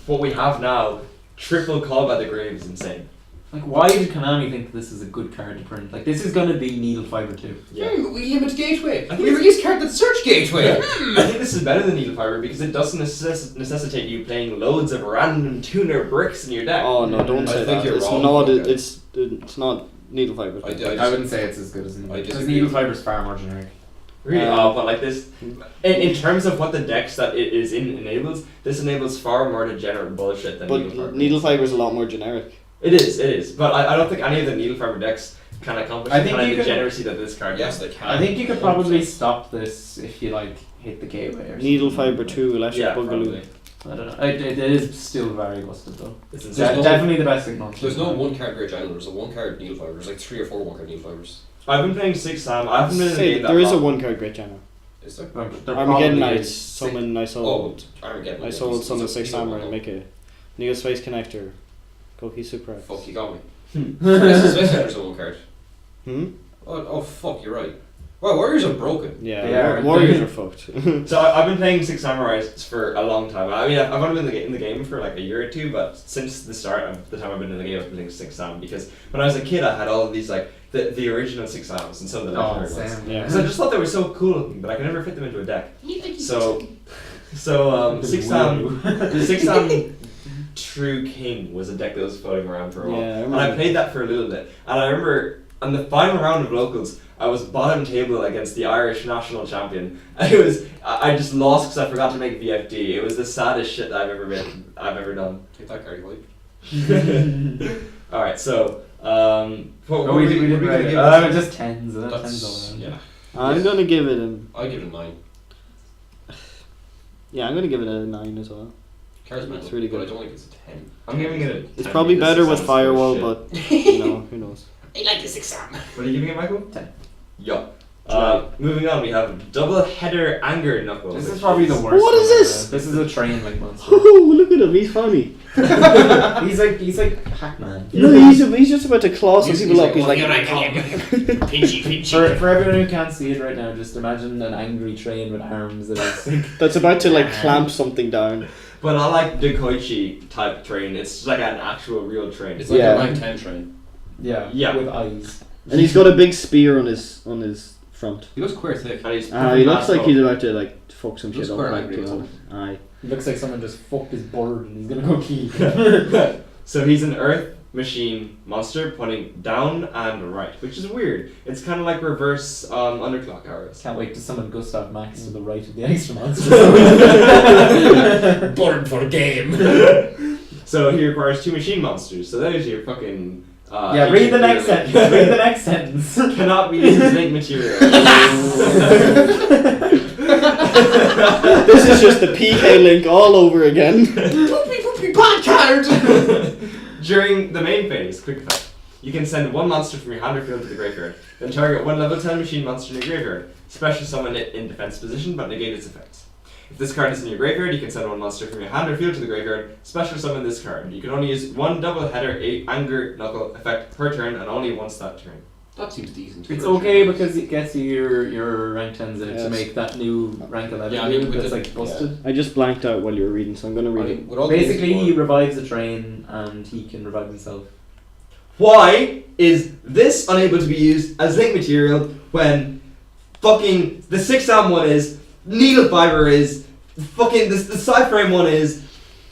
Speaker 1: what we have now, triple call by the grave is insane.
Speaker 3: Like, why did Konami think this is a good card to print? Like, this is gonna be Needle Fiber 2.
Speaker 1: Yeah.
Speaker 2: We limit gateway.
Speaker 1: I think
Speaker 2: We
Speaker 1: it's-
Speaker 2: release card that search gateway.
Speaker 1: I think this is better than Needle Fiber because it doesn't necessitate you playing loads of random tuner bricks in your deck.
Speaker 5: Oh no, don't
Speaker 2: I
Speaker 5: say
Speaker 2: think
Speaker 5: that.
Speaker 2: you're
Speaker 5: It's
Speaker 2: wrong,
Speaker 5: not.
Speaker 2: okay.
Speaker 5: It's not needle fiber.
Speaker 3: I wouldn't say it's as good as Needle
Speaker 2: I
Speaker 3: Fiber. Because
Speaker 2: disagree.
Speaker 3: Needle Fiber is far more generic.
Speaker 1: Really? But like this, in terms of what the decks that it is in enables, this enables far more degenerate bullshit than Needle Fiber.
Speaker 5: But needle fiber is a lot more generic.
Speaker 1: It is. But I don't think any of the Needle Fiber decks can accomplish
Speaker 3: I
Speaker 1: the
Speaker 3: think
Speaker 1: kind
Speaker 3: you
Speaker 1: of
Speaker 3: can-
Speaker 1: degeneracy that this card
Speaker 2: Yes,
Speaker 1: does.
Speaker 2: they can.
Speaker 3: I think you could probably stop this if you like hit the gateway or something.
Speaker 5: Needle fiber 2, electric
Speaker 1: Yeah,
Speaker 5: boogaloo.
Speaker 1: probably.
Speaker 3: I don't know. It is still very busted though.
Speaker 1: It's
Speaker 3: It's
Speaker 1: insane.
Speaker 2: no-
Speaker 3: definitely the best thing monster.
Speaker 2: There's no 1-card Great Giant, there's a 1-card Needle Fiber. There's like 3 or 4 1-card Needle Fibers.
Speaker 1: I've been playing 6 Sam. I haven't been in the
Speaker 5: Say,
Speaker 1: game that
Speaker 5: there is a
Speaker 1: long.
Speaker 5: 1 card great channel.
Speaker 2: Is there?
Speaker 5: Armageddon Knights, summon
Speaker 2: Oh,
Speaker 5: Isolde.
Speaker 2: Armageddon.
Speaker 5: I sold some of 6
Speaker 2: He's a
Speaker 5: samurai,
Speaker 2: one.
Speaker 5: make a Neo Space Connector. Koki Super X.
Speaker 2: Fuck, you got me. This is Space Hunter's a 1-card. Oh fuck, you're right. Wow, Warriors are broken.
Speaker 5: Yeah,
Speaker 3: They are.
Speaker 5: Warriors are fucked.
Speaker 1: So I've been playing 6 Samurais for a long time. I mean, I've only been in the game for like a year or two, but since the start of the time I've been in the game, I've been playing 6 Sam because when I was a kid, I had all of these like the original 6 Sams and some of the legendary ones.
Speaker 3: same.
Speaker 5: Yeah.
Speaker 1: Because I just thought they were so cool looking, but I could never fit them into a deck. So 6 Sam True King was a deck that was floating around for a while.
Speaker 5: Yeah, I
Speaker 1: And
Speaker 5: remember.
Speaker 1: I played that for a little bit. And I remember on the final round of locals, I was bottom table against the Irish national champion. And it was I just lost because I forgot to make VFD. It was the saddest shit that I've ever done.
Speaker 2: Take that card, like.
Speaker 1: Alright, so what
Speaker 3: Oh, we did
Speaker 1: gonna
Speaker 3: right.
Speaker 1: give it?
Speaker 3: Just tens. Tens
Speaker 2: That's,
Speaker 3: all around.
Speaker 2: yeah.
Speaker 5: I'm gonna give it a.
Speaker 2: I give it a 9.
Speaker 5: Yeah, I'm gonna give it a 9 as well.
Speaker 2: Card's mental,
Speaker 5: It's really
Speaker 2: but I
Speaker 5: good.
Speaker 2: don't think it's a 10.
Speaker 1: I'm giving it a
Speaker 5: It's
Speaker 1: 10
Speaker 5: probably
Speaker 1: because
Speaker 5: better
Speaker 1: it
Speaker 5: with
Speaker 1: sounds
Speaker 5: Firewall,
Speaker 1: full of
Speaker 5: but you know, who knows.
Speaker 2: I like the 6 Sam.
Speaker 1: What are you giving it, Michael?
Speaker 3: 10.
Speaker 1: Yeah. Moving on, we have double header anger knuckles.
Speaker 3: This is
Speaker 1: which
Speaker 3: probably the worst.
Speaker 5: What is
Speaker 3: one,
Speaker 5: this?
Speaker 3: This is a train like monster.
Speaker 5: Oh, look at him, he's funny.
Speaker 3: he's like Pac-Man.
Speaker 5: No, he's just about to claw some people up. He's like,
Speaker 2: Pinchy.
Speaker 3: For everyone who can't see it right now, just imagine an angry train with arms that is.
Speaker 5: that's about to like clamp something down.
Speaker 1: But I like the Koichi type train. It's like an actual real train.
Speaker 2: It's like
Speaker 5: Yeah.
Speaker 2: a rank 10 train.
Speaker 1: Yeah.
Speaker 3: With eyes.
Speaker 5: And he's got a big spear on his front.
Speaker 2: He looks queer thick.
Speaker 1: And he's
Speaker 5: He looks like he's about to like fuck some
Speaker 2: Looks
Speaker 5: shit up.
Speaker 2: quite
Speaker 5: Like,
Speaker 2: angry
Speaker 5: to
Speaker 2: as
Speaker 5: be
Speaker 2: well.
Speaker 5: honest. Aye.
Speaker 3: He looks like someone just fucked his bird and he's gonna go key.
Speaker 1: So he's an earth machine monster pointing down and right, which is weird. It's kind of like reverse underclock arrows.
Speaker 3: Can't wait to summon Gustav Max to the right of the extra monster.
Speaker 2: Born for game.
Speaker 1: So he requires 2 machine monsters. So there's your fucking.
Speaker 3: Yeah, read the next sentence. Read the next sentence.
Speaker 1: Cannot be used as link material.
Speaker 5: This is just the PK link all over again.
Speaker 2: Poopy bad card.
Speaker 1: During the main phase, quick effect, you can send 1 monster from your hand or field to the graveyard. Then target 1 level 10 machine monster in the graveyard. Special summon it in defense position, but negate its effects. If this card is in your graveyard, you can send one monster from your hand or field to the graveyard. Special summon this card. You can only use one double header anger knuckle effect per turn and only once that turn.
Speaker 2: That seems decent.
Speaker 3: It's okay because it gets you your rank 10s in it to
Speaker 5: Yes.
Speaker 3: make that new rank 11
Speaker 2: Yeah, I mean, with
Speaker 3: that's
Speaker 2: the-
Speaker 3: like busted.
Speaker 5: I just blanked out while you were reading, so I'm gonna read it.
Speaker 2: With all the
Speaker 3: Basically, he
Speaker 2: support-
Speaker 3: revives the train and he can revive himself.
Speaker 1: Why is this unable to be used as link material when fucking the 6-am one is, Needle Fiber is, fucking the Psy-Frame one is,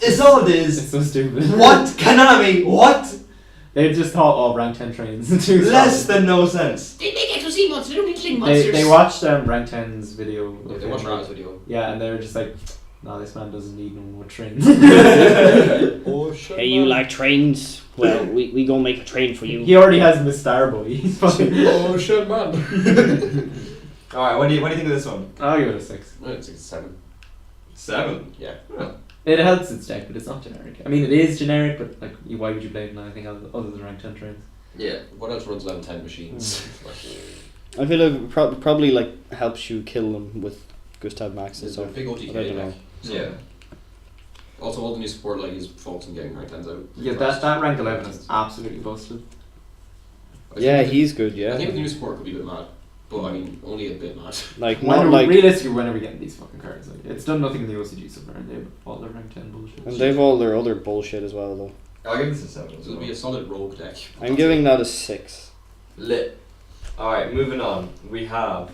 Speaker 1: Isolde
Speaker 3: It's
Speaker 1: is,
Speaker 3: so stupid.
Speaker 1: what? Konami, what?
Speaker 3: They just thought, oh, rank 10 trains. Too
Speaker 1: Less
Speaker 3: solid.
Speaker 1: than no sense.
Speaker 2: They make XOC monsters, they don't need link monsters.
Speaker 3: They watched rank 10's video.
Speaker 2: Yeah,
Speaker 3: of
Speaker 2: they
Speaker 3: him,
Speaker 2: watched
Speaker 3: like-
Speaker 2: Rana's video.
Speaker 3: Yeah, and they were just like, no, this man doesn't need no more trains.
Speaker 2: Oh shit.
Speaker 5: Hey, you like trains? Well, we go make a train for you.
Speaker 3: He already has Miss Starboy. He's fucking.
Speaker 2: Oh shit, man.
Speaker 1: Alright, what do you think of this one?
Speaker 3: I'll give it a 6.
Speaker 2: It's 7.
Speaker 1: 7.
Speaker 2: Yeah.
Speaker 3: It helps its deck, but it's not generic. I mean, it is generic, but like, why would you play it in anything other than rank 10 trains?
Speaker 2: Yeah. What else runs level 10 machines?
Speaker 5: I feel like it probably like helps you kill them with Gustav Max and
Speaker 2: It's a
Speaker 5: stuff.
Speaker 2: big
Speaker 5: I don't
Speaker 2: OTK
Speaker 5: know.
Speaker 2: deck.
Speaker 1: Yeah.
Speaker 2: Also, all the new support like is focused on getting rank 10s out.
Speaker 3: Yeah, that rank 11 is absolutely busted.
Speaker 5: Yeah, he's good. Yeah,
Speaker 2: I think the new support could be a bit mad. But I mean, only a bit mad.
Speaker 5: like
Speaker 3: When
Speaker 5: not
Speaker 3: are,
Speaker 5: like,
Speaker 3: realistically, when are we getting these fucking cards? Like, it's done nothing in the OCG so far, and they have all their rank 10 bullshit.
Speaker 5: and they've all their other bullshit as well though.
Speaker 1: I'll give this a 7.
Speaker 2: It'll be a solid rogue deck.
Speaker 5: I'm giving that a 6.
Speaker 1: Lit. Alright, moving on. We have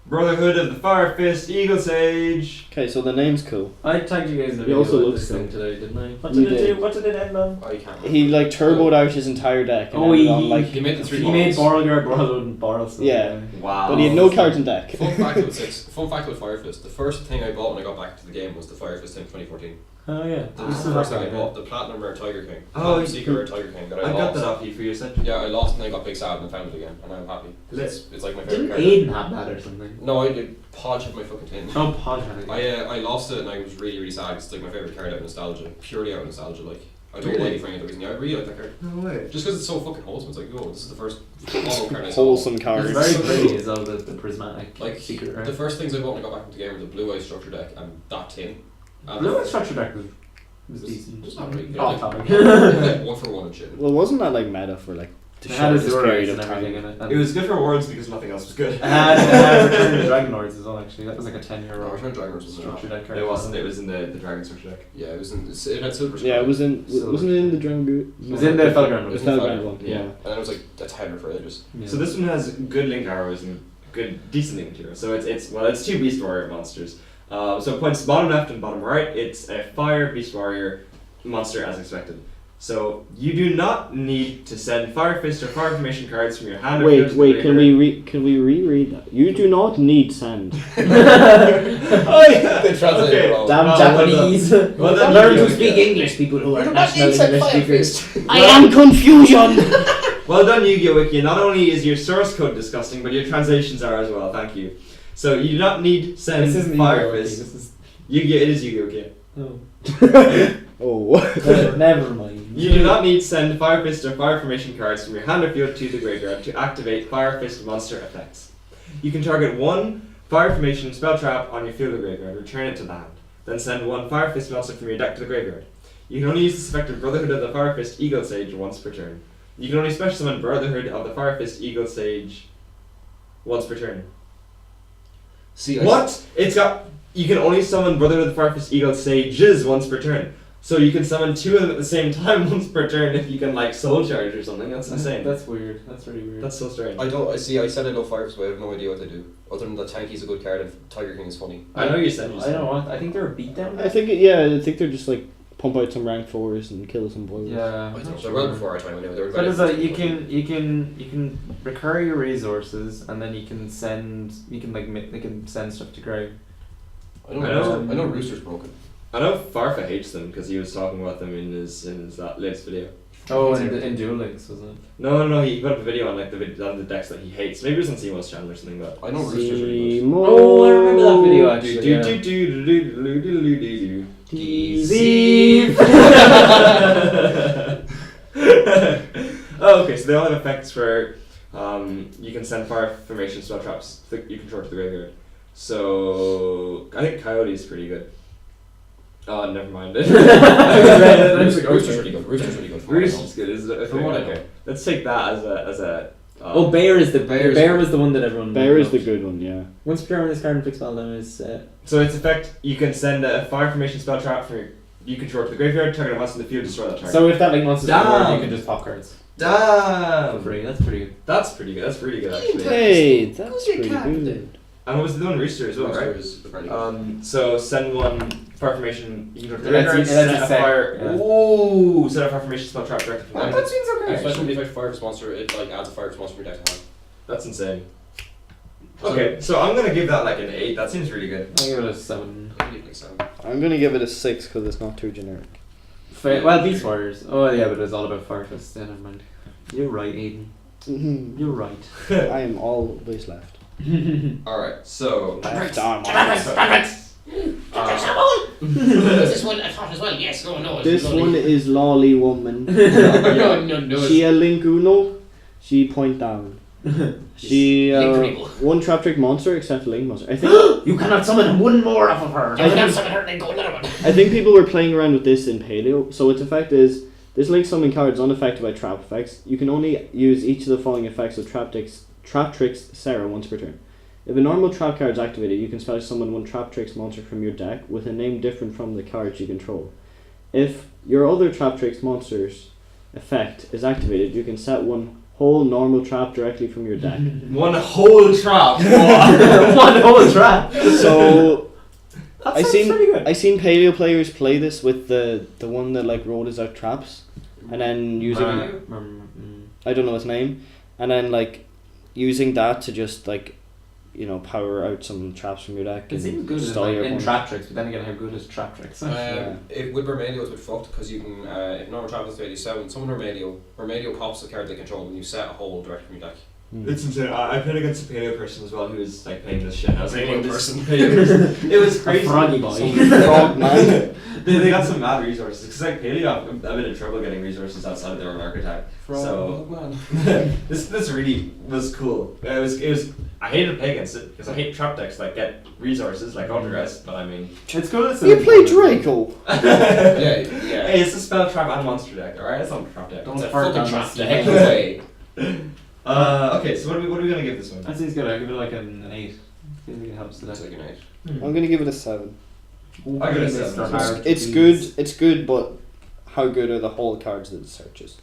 Speaker 1: Brotherhood of the Fire Fist, Eagle Sage.
Speaker 5: Okay, so the name's cool.
Speaker 3: I tagged you guys in a
Speaker 5: He
Speaker 3: video
Speaker 5: also
Speaker 3: of
Speaker 5: looks
Speaker 3: this thing
Speaker 5: cool.
Speaker 3: today, didn't I? What
Speaker 5: You
Speaker 3: did it
Speaker 5: did.
Speaker 3: do? What did it end on?
Speaker 2: I can't.
Speaker 5: He like turboed out his entire deck. And
Speaker 3: Oh,
Speaker 5: ended on,
Speaker 3: he-
Speaker 5: like,
Speaker 2: He made the 3
Speaker 3: He made
Speaker 2: models.
Speaker 3: Borrelgard, Borrelgard, and Borrel stuff.
Speaker 5: Yeah.
Speaker 1: Wow.
Speaker 5: but he had no cards in deck.
Speaker 2: Fun fact about Fun fact about Fire Fist. The first thing I bought when I got back to the game was the Fire Fist in 2014.
Speaker 3: Oh yeah.
Speaker 2: That was the first thing I bought. The Platinum Rare Tiger King.
Speaker 1: Oh,
Speaker 2: Platinum Secret Rare Tiger King that I
Speaker 1: I got
Speaker 2: lost.
Speaker 1: that off you for your century.
Speaker 2: Yeah, I lost and I got big sad and I found it again, and I'm happy. It's like my
Speaker 3: Didn't
Speaker 2: favorite card.
Speaker 3: Aiden have that or something?
Speaker 2: No, I did. Podge had my fucking tin.
Speaker 3: Oh, Pod had it.
Speaker 2: I lost it and I was really really sad. It's like my favorite card out of nostalgia, purely out of nostalgia. Like I don't like it for any other reason. Yeah, I really like that card.
Speaker 1: No way.
Speaker 2: Just because it's so fucking wholesome. It's like, oh, this is the first hollow card I saw.
Speaker 5: Wholesome
Speaker 3: It's
Speaker 5: cards.
Speaker 3: very pretty as well, the prismatic
Speaker 2: Like
Speaker 3: secret rare.
Speaker 2: the first things I bought when I got back into the game were the Blue Eye Structure deck and that tin. And
Speaker 3: Blue Structure deck was
Speaker 2: It's-
Speaker 3: decent.
Speaker 2: it's not really good.
Speaker 3: Off topic.
Speaker 2: like 1 for 1 and shit.
Speaker 5: Well, wasn't that like meta for like the
Speaker 3: It had
Speaker 5: shortest
Speaker 3: Azura
Speaker 5: period
Speaker 3: and
Speaker 5: of
Speaker 3: everything
Speaker 5: time?
Speaker 3: in it. And
Speaker 1: It was good for awards because nothing else was good.
Speaker 3: It had Return of the Dragon Lords as well, actually. That was like a 10-year
Speaker 2: No,
Speaker 3: old
Speaker 2: Return of Dragon Lords wasn't
Speaker 3: structure
Speaker 2: enough.
Speaker 3: deck card.
Speaker 1: It wasn't. It was in the Dragon Structure deck.
Speaker 2: Yeah, it was in. It had silver.
Speaker 5: Yeah, it was in.
Speaker 3: So-
Speaker 5: Wasn't it in the Dragon Boot?
Speaker 3: It was in the Felground
Speaker 2: It
Speaker 3: one.
Speaker 2: was
Speaker 5: The
Speaker 2: in the
Speaker 5: Felground
Speaker 2: Felground.
Speaker 5: one.
Speaker 1: Yeah.
Speaker 2: And then it was like a tenner for ages.
Speaker 3: Yeah.
Speaker 1: So this one has good link arrows and good decent link material. So it's 2 Beast Warrior monsters. So points bottom left and bottom right. It's a Fire Beast Warrior monster as expected. So you do not need to send Fire Fist or Fire Formation cards from your hand. or field to the
Speaker 5: Wait. Can
Speaker 1: graveyard.
Speaker 5: we reread that? You do not need sand.
Speaker 1: Oh yeah.
Speaker 2: They translated it wrong.
Speaker 3: Damn
Speaker 1: Well
Speaker 3: Japanese.
Speaker 1: Well, then
Speaker 3: Learn
Speaker 1: you
Speaker 3: to
Speaker 1: do
Speaker 3: speak
Speaker 1: it.
Speaker 3: English, people who
Speaker 2: I
Speaker 3: are
Speaker 2: do not
Speaker 3: national
Speaker 2: need said
Speaker 3: English
Speaker 2: Fire
Speaker 3: speakers.
Speaker 2: Fist.
Speaker 5: I am confusion.
Speaker 1: Well done, Yu-Gi-Oh! Wiki. Not only is your source code disgusting, but your translations are as well. Thank you. So you do not need send
Speaker 3: This isn't
Speaker 1: Fire
Speaker 3: Yu-Gi-Oh!
Speaker 1: Fist.
Speaker 3: This is.
Speaker 1: Yu-Gi-Oh! It is Yu-Gi-Oh! Okay.
Speaker 3: Oh.
Speaker 5: Oh.
Speaker 3: Never mind.
Speaker 1: You do not need send Fire Fist or Fire Formation cards from your hand or field to the graveyard to activate Fire Fist monster effects. You can target 1 Fire Formation spell trap on your field or graveyard, return it to the hand. Then send 1 Fire Fist monster from your deck to the graveyard. You can only use this effect of Brotherhood of the Fire Fist Eagle Sage once per turn. You can only special summon Brotherhood of the Fire Fist Eagle Sage once per turn.
Speaker 2: See,
Speaker 1: What? It's got. You can only summon Brotherhood of the Fire Fist Eagle Sages once per turn. So you can summon 2 of them at the same time once per turn if you can like soul charge or something. That's insane.
Speaker 3: That's weird. That's really weird.
Speaker 1: That's so strange.
Speaker 2: I don't. I see. I said I love Fire Fist, but I have no idea what they do. Other than that, Tanky's a good card and Tiger King is funny.
Speaker 1: I know you said.
Speaker 3: I don't know what. I think they're a beatdown.
Speaker 5: I think they're just like pump out some rank 4s and kill some boys.
Speaker 3: Yeah.
Speaker 2: I think they're well before our time. Anyway, they were
Speaker 3: But
Speaker 2: very-
Speaker 3: it's like you can recur your resources and then you can send stuff to grave.
Speaker 2: I know Rooster's broken.
Speaker 1: I know Farfa hates them because he was talking about them in his that latest video.
Speaker 3: Oh, in Duel Links, wasn't it?
Speaker 1: No, he put up a video on like on the decks that he hates. Maybe it was on Seamo's channel or something. But
Speaker 2: I know Rooster's really good.
Speaker 3: Oh, I remember that video actually.
Speaker 1: do.
Speaker 3: Easy.
Speaker 1: Oh, okay. So they all have effects where you can send Fire Formation spell traps that you control to the graveyard. So I think Coyote is pretty good. Oh, never mind.
Speaker 2: Rooster's really good. Rooster's really good.
Speaker 1: Rooster's good, is it? Okay,
Speaker 2: From what I know.
Speaker 1: okay. Let's take that as a.
Speaker 3: Oh, Bear is the
Speaker 2: Bear's
Speaker 3: Bear
Speaker 2: good.
Speaker 3: was the one that everyone.
Speaker 5: Bear is the
Speaker 3: loved.
Speaker 5: good one, yeah.
Speaker 3: Once per turn when this card inflicts spell damage is.
Speaker 1: So its effect, you can send a fire formation spell trap from you control to the graveyard, target a monster in the field, destroy that target.
Speaker 3: So if that like monster's
Speaker 1: Damn.
Speaker 3: board, you can just pop cards for
Speaker 1: Damn!
Speaker 3: free. That's pretty good.
Speaker 1: That's pretty good. That's really good actually.
Speaker 5: Hey, that's pretty good.
Speaker 1: And what was the one Rooster as well,
Speaker 2: Rooster
Speaker 1: right?
Speaker 2: is apparently good.
Speaker 1: So send one fire formation. You can go to the
Speaker 3: Let's
Speaker 1: graveyard,
Speaker 3: see- let's
Speaker 1: set a
Speaker 3: say-
Speaker 1: fire.
Speaker 3: yeah.
Speaker 1: Ooh, set a fire formation spell trap directly from
Speaker 2: Oh,
Speaker 1: hand.
Speaker 2: that
Speaker 3: seems okay.
Speaker 2: Especially when you fight fire monster, it like adds a fire monster from your deck to hand.
Speaker 1: That's insane. Okay, so I'm gonna give that like an 8. That seems really good.
Speaker 3: I give it a 7.
Speaker 2: I think it's like 7.
Speaker 5: I'm gonna give it a 6 because it's not too generic.
Speaker 3: Well, Beast Warriors. Oh yeah, but it's all about Fire Fist. Yeah, never mind. You're right, Aiden. You're right.
Speaker 5: I am always left.
Speaker 1: Alright, so.
Speaker 5: Left arm.
Speaker 2: This one I thought as well. Yes, no.
Speaker 5: This one is Lolly Woman.
Speaker 2: No.
Speaker 5: She a link uno. She point down. She
Speaker 2: Link
Speaker 5: one trap trick monster except link monster. I think
Speaker 3: You cannot summon one more off of her.
Speaker 2: I have something hurt and go another one.
Speaker 5: I think people were playing around with this in Paleo. So its effect is this link summon card is unaffected by trap effects. You can only use each of the following effects of trap tricks Sarah once per turn. If a normal trap card is activated, you can special summon one trap tricks monster from your deck with a name different from the cards you control. If your other trap tricks monster's effect is activated, you can set one whole normal trap directly from your deck.
Speaker 1: One whole trap!
Speaker 3: One whole trap.
Speaker 5: So
Speaker 3: That
Speaker 5: I
Speaker 3: sounds
Speaker 5: seen
Speaker 3: pretty good.
Speaker 5: I seen Paleo players play this with the one that like rolled out traps, and then using I don't know his name, and then like using that to just like power out some traps from your deck.
Speaker 3: It's
Speaker 5: and
Speaker 3: even good as
Speaker 5: stall
Speaker 3: like,
Speaker 5: your
Speaker 3: in
Speaker 5: opponent.
Speaker 3: trap tricks, but then again, how good is trap tricks?
Speaker 2: If with Vermelio it's a bit fucked because you can if normal trap is activated, you summon Vermelio pops the card they control and you set a hole direct from your deck.
Speaker 1: It's insane. I played against a paleo person as well who was like playing this shit. I was like,
Speaker 2: Paleo
Speaker 1: this
Speaker 2: person.
Speaker 1: paleo person. It was crazy.
Speaker 3: A froggy boy.
Speaker 5: Frog man.
Speaker 1: They got some mad resources because like paleo have a bit of trouble getting resources outside of their own archetype. So this really was cool. It was. I hated playing against it because I hate trap decks that get resources like Ultragress, but I mean.
Speaker 3: It's good. It's
Speaker 5: You play Draco.
Speaker 2: Yeah.
Speaker 1: Hey, it's a spell trap and monster deck, alright? It's not a trap deck.
Speaker 3: Don't
Speaker 2: It's a
Speaker 3: fart
Speaker 2: fucking
Speaker 3: on
Speaker 2: trap
Speaker 3: this.
Speaker 2: deck. Way.
Speaker 1: Okay, so what are we gonna give this one?
Speaker 3: I think it's good. I give it like an 8. I think it helps the
Speaker 2: That's
Speaker 3: deck.
Speaker 2: like an 8.
Speaker 5: I'm gonna give it a 7.
Speaker 1: I give it a 7.
Speaker 5: It's good, but how good are the whole cards that it searches?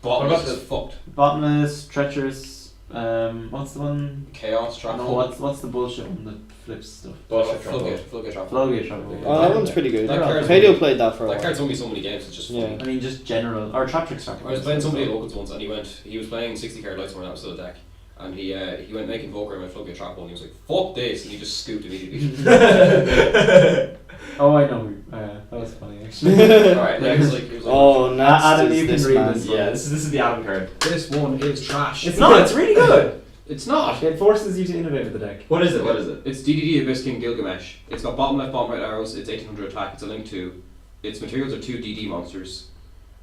Speaker 2: Bottomless
Speaker 1: What
Speaker 2: is fucked.
Speaker 3: Bottomless, treacherous. What's the one?
Speaker 2: Chaos trap.
Speaker 3: No, what's the bullshit one that flips stuff?
Speaker 1: Bullshit trap.
Speaker 2: Floodgate trap.
Speaker 3: Floodgate trap.
Speaker 5: Oh, that one's pretty good.
Speaker 2: That card's
Speaker 5: Paleo
Speaker 2: really-
Speaker 5: played that for a
Speaker 2: That
Speaker 5: while.
Speaker 2: card's only so many games. It's just funny.
Speaker 5: Yeah.
Speaker 3: I mean, just general or trap tricks.
Speaker 2: I was playing somebody at Locals once, and he was playing 60 card Lightsworn, that was still a deck, and he went making Volker and went Floodgate Trap one, and he was like, fuck this, and he just scooped immediately.
Speaker 3: Oh, I know. That was funny actually.
Speaker 1: Alright,
Speaker 2: Like, it was like, it was like
Speaker 5: Oh, next
Speaker 3: Adam,
Speaker 5: is
Speaker 3: you can
Speaker 5: this
Speaker 3: read
Speaker 5: man.
Speaker 3: this.
Speaker 1: yeah, this is the Adam card.
Speaker 2: this one is trash.
Speaker 3: It's not. It's really good.
Speaker 2: It's not.
Speaker 3: It forces you to innovate with the deck.
Speaker 1: What is it? What is it?
Speaker 2: It's DDD Abyss King Gilgamesh. It's got bottom left, bottom right arrows. It's 1800 attack. It's a link 2. Its materials are 2 DD monsters.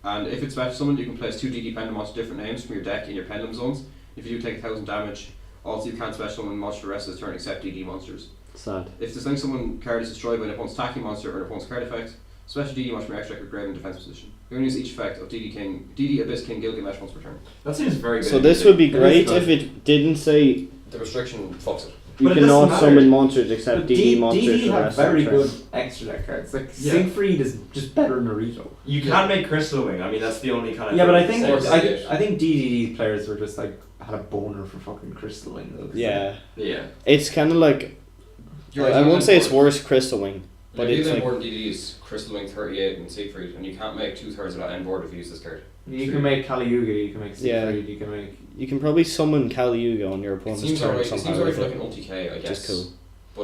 Speaker 2: And if it's special summoned, you can place 2 DD pendulum monsters different names from your deck in your pendulum zones. If you do take 1000 damage, also you can't special summon monster for the rest of the turn except DD monsters.
Speaker 5: Sad.
Speaker 2: If this link summon card is destroyed by an opponent's attacking monster or an opponent's card effect, special DD monster from your extra deck or grave in defense position. You can use each effect of DD Abyss King Gilgamesh once per turn.
Speaker 1: That seems very good.
Speaker 5: So this would be
Speaker 3: It is
Speaker 5: great
Speaker 3: good.
Speaker 5: if it didn't say
Speaker 2: The restriction fucks it.
Speaker 5: you
Speaker 1: But it
Speaker 5: cannot
Speaker 1: doesn't
Speaker 5: summon
Speaker 1: matter.
Speaker 5: monsters except
Speaker 3: But
Speaker 5: DD monsters
Speaker 3: DD
Speaker 5: for the
Speaker 3: have
Speaker 5: rest of the
Speaker 3: very
Speaker 5: turn.
Speaker 3: good extra deck cards. Like
Speaker 1: Yeah.
Speaker 3: Siegfried is just better than Naruto.
Speaker 1: You can make Crystal Wing. I mean, that's the only kind of.
Speaker 3: Yeah, but I
Speaker 1: thing
Speaker 3: think
Speaker 1: to say.
Speaker 3: I think DDD players were just like had a boner for fucking Crystal Wing though. 'cause
Speaker 5: Yeah.
Speaker 1: Yeah.
Speaker 5: It's kind of like I won't say it's worse Crystal Wing, but it's like
Speaker 2: board DD is Crystal Wing 38 and Siegfried, and you can't make 2/3 of that end board if you use this card.
Speaker 3: You can make Kali Yuga, you can make
Speaker 5: Yeah.
Speaker 3: Siegfried, you can make.
Speaker 5: you can probably summon Kali Yuga on your
Speaker 2: It
Speaker 5: opponent's
Speaker 2: seems
Speaker 5: turn
Speaker 2: alright. It
Speaker 5: somehow.
Speaker 2: seems alright
Speaker 5: with
Speaker 2: for like
Speaker 5: it,
Speaker 2: an ulti-K, I
Speaker 5: which
Speaker 2: guess.
Speaker 5: is cool.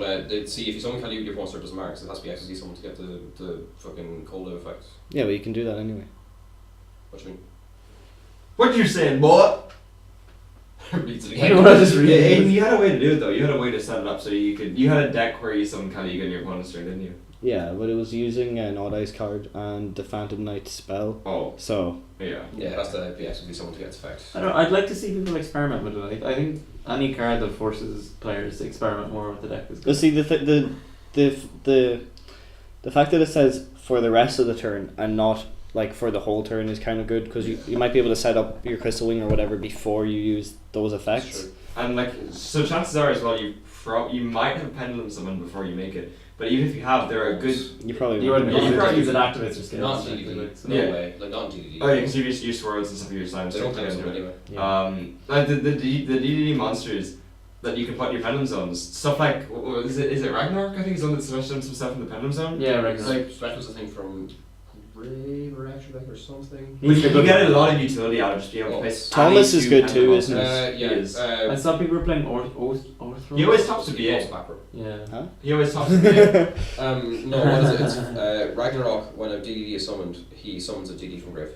Speaker 2: But they'd see if you summon Kali Yuga, your opponent's turn doesn't matter, so it has to be XYZ someone to get the fucking cold effects.
Speaker 5: Yeah, but you can do that anyway.
Speaker 2: What do you mean?
Speaker 1: What you saying, boy?
Speaker 2: Reads it
Speaker 3: You
Speaker 2: again.
Speaker 3: know what I just read?
Speaker 1: Yeah, Aiden, you had a way to do it though. You had a way to set it up so you had a deck where you summoned Kali Yuga in your opponent's turn, didn't you?
Speaker 5: Yeah, but it was using an Odd Eyes card and the Phantom Knight spell.
Speaker 1: Oh,
Speaker 2: So
Speaker 1: yeah.
Speaker 2: yeah, it has to be actively someone to get its effect.
Speaker 3: I don't know, I'd like to see people experiment with it. I think any card that forces players to experiment more with the deck is
Speaker 5: But
Speaker 3: good.
Speaker 5: see, the fact that it says for the rest of the turn and not like for the whole turn is kind of good, because you might be able to set up your Crystal Wing or whatever before you use those effects.
Speaker 1: And like, so chances are as well, you might have Pendulum Summon before you make it, but even if you have, they're a good.
Speaker 5: You probably
Speaker 3: You wouldn't
Speaker 1: Yeah, you
Speaker 3: probably use an
Speaker 1: probably-
Speaker 3: activator scale.
Speaker 2: Not
Speaker 3: exactly,
Speaker 2: DDD.
Speaker 3: like, so.
Speaker 2: No
Speaker 1: Yeah.
Speaker 2: way. Like not DDD.
Speaker 1: Oh yeah, because you just use worlds and stuff for your slime.
Speaker 2: They don't play them anyway.
Speaker 1: Like the DDD monsters that you can put in your Pendulum Zones, stuff like is it Ragnarok? I think he's the one that switched some stuff in the Pendulum Zone.
Speaker 3: Yeah, regular.
Speaker 1: Like,
Speaker 2: Specials, I think, from Brave or Action Deck or something.
Speaker 1: but you get a lot of utility out of just being able to play.
Speaker 5: Thomas is good too, isn't
Speaker 1: it?
Speaker 5: it?
Speaker 2: Yeah.
Speaker 1: He is.
Speaker 3: I saw people were playing Orthro.
Speaker 1: He always tops the
Speaker 2: Pulse
Speaker 1: BA.
Speaker 2: Backer.
Speaker 3: Yeah.
Speaker 1: He always tops the BA.
Speaker 2: No, what is it? It's Ragnarok. When a DDD is summoned, he summons a DD from grave,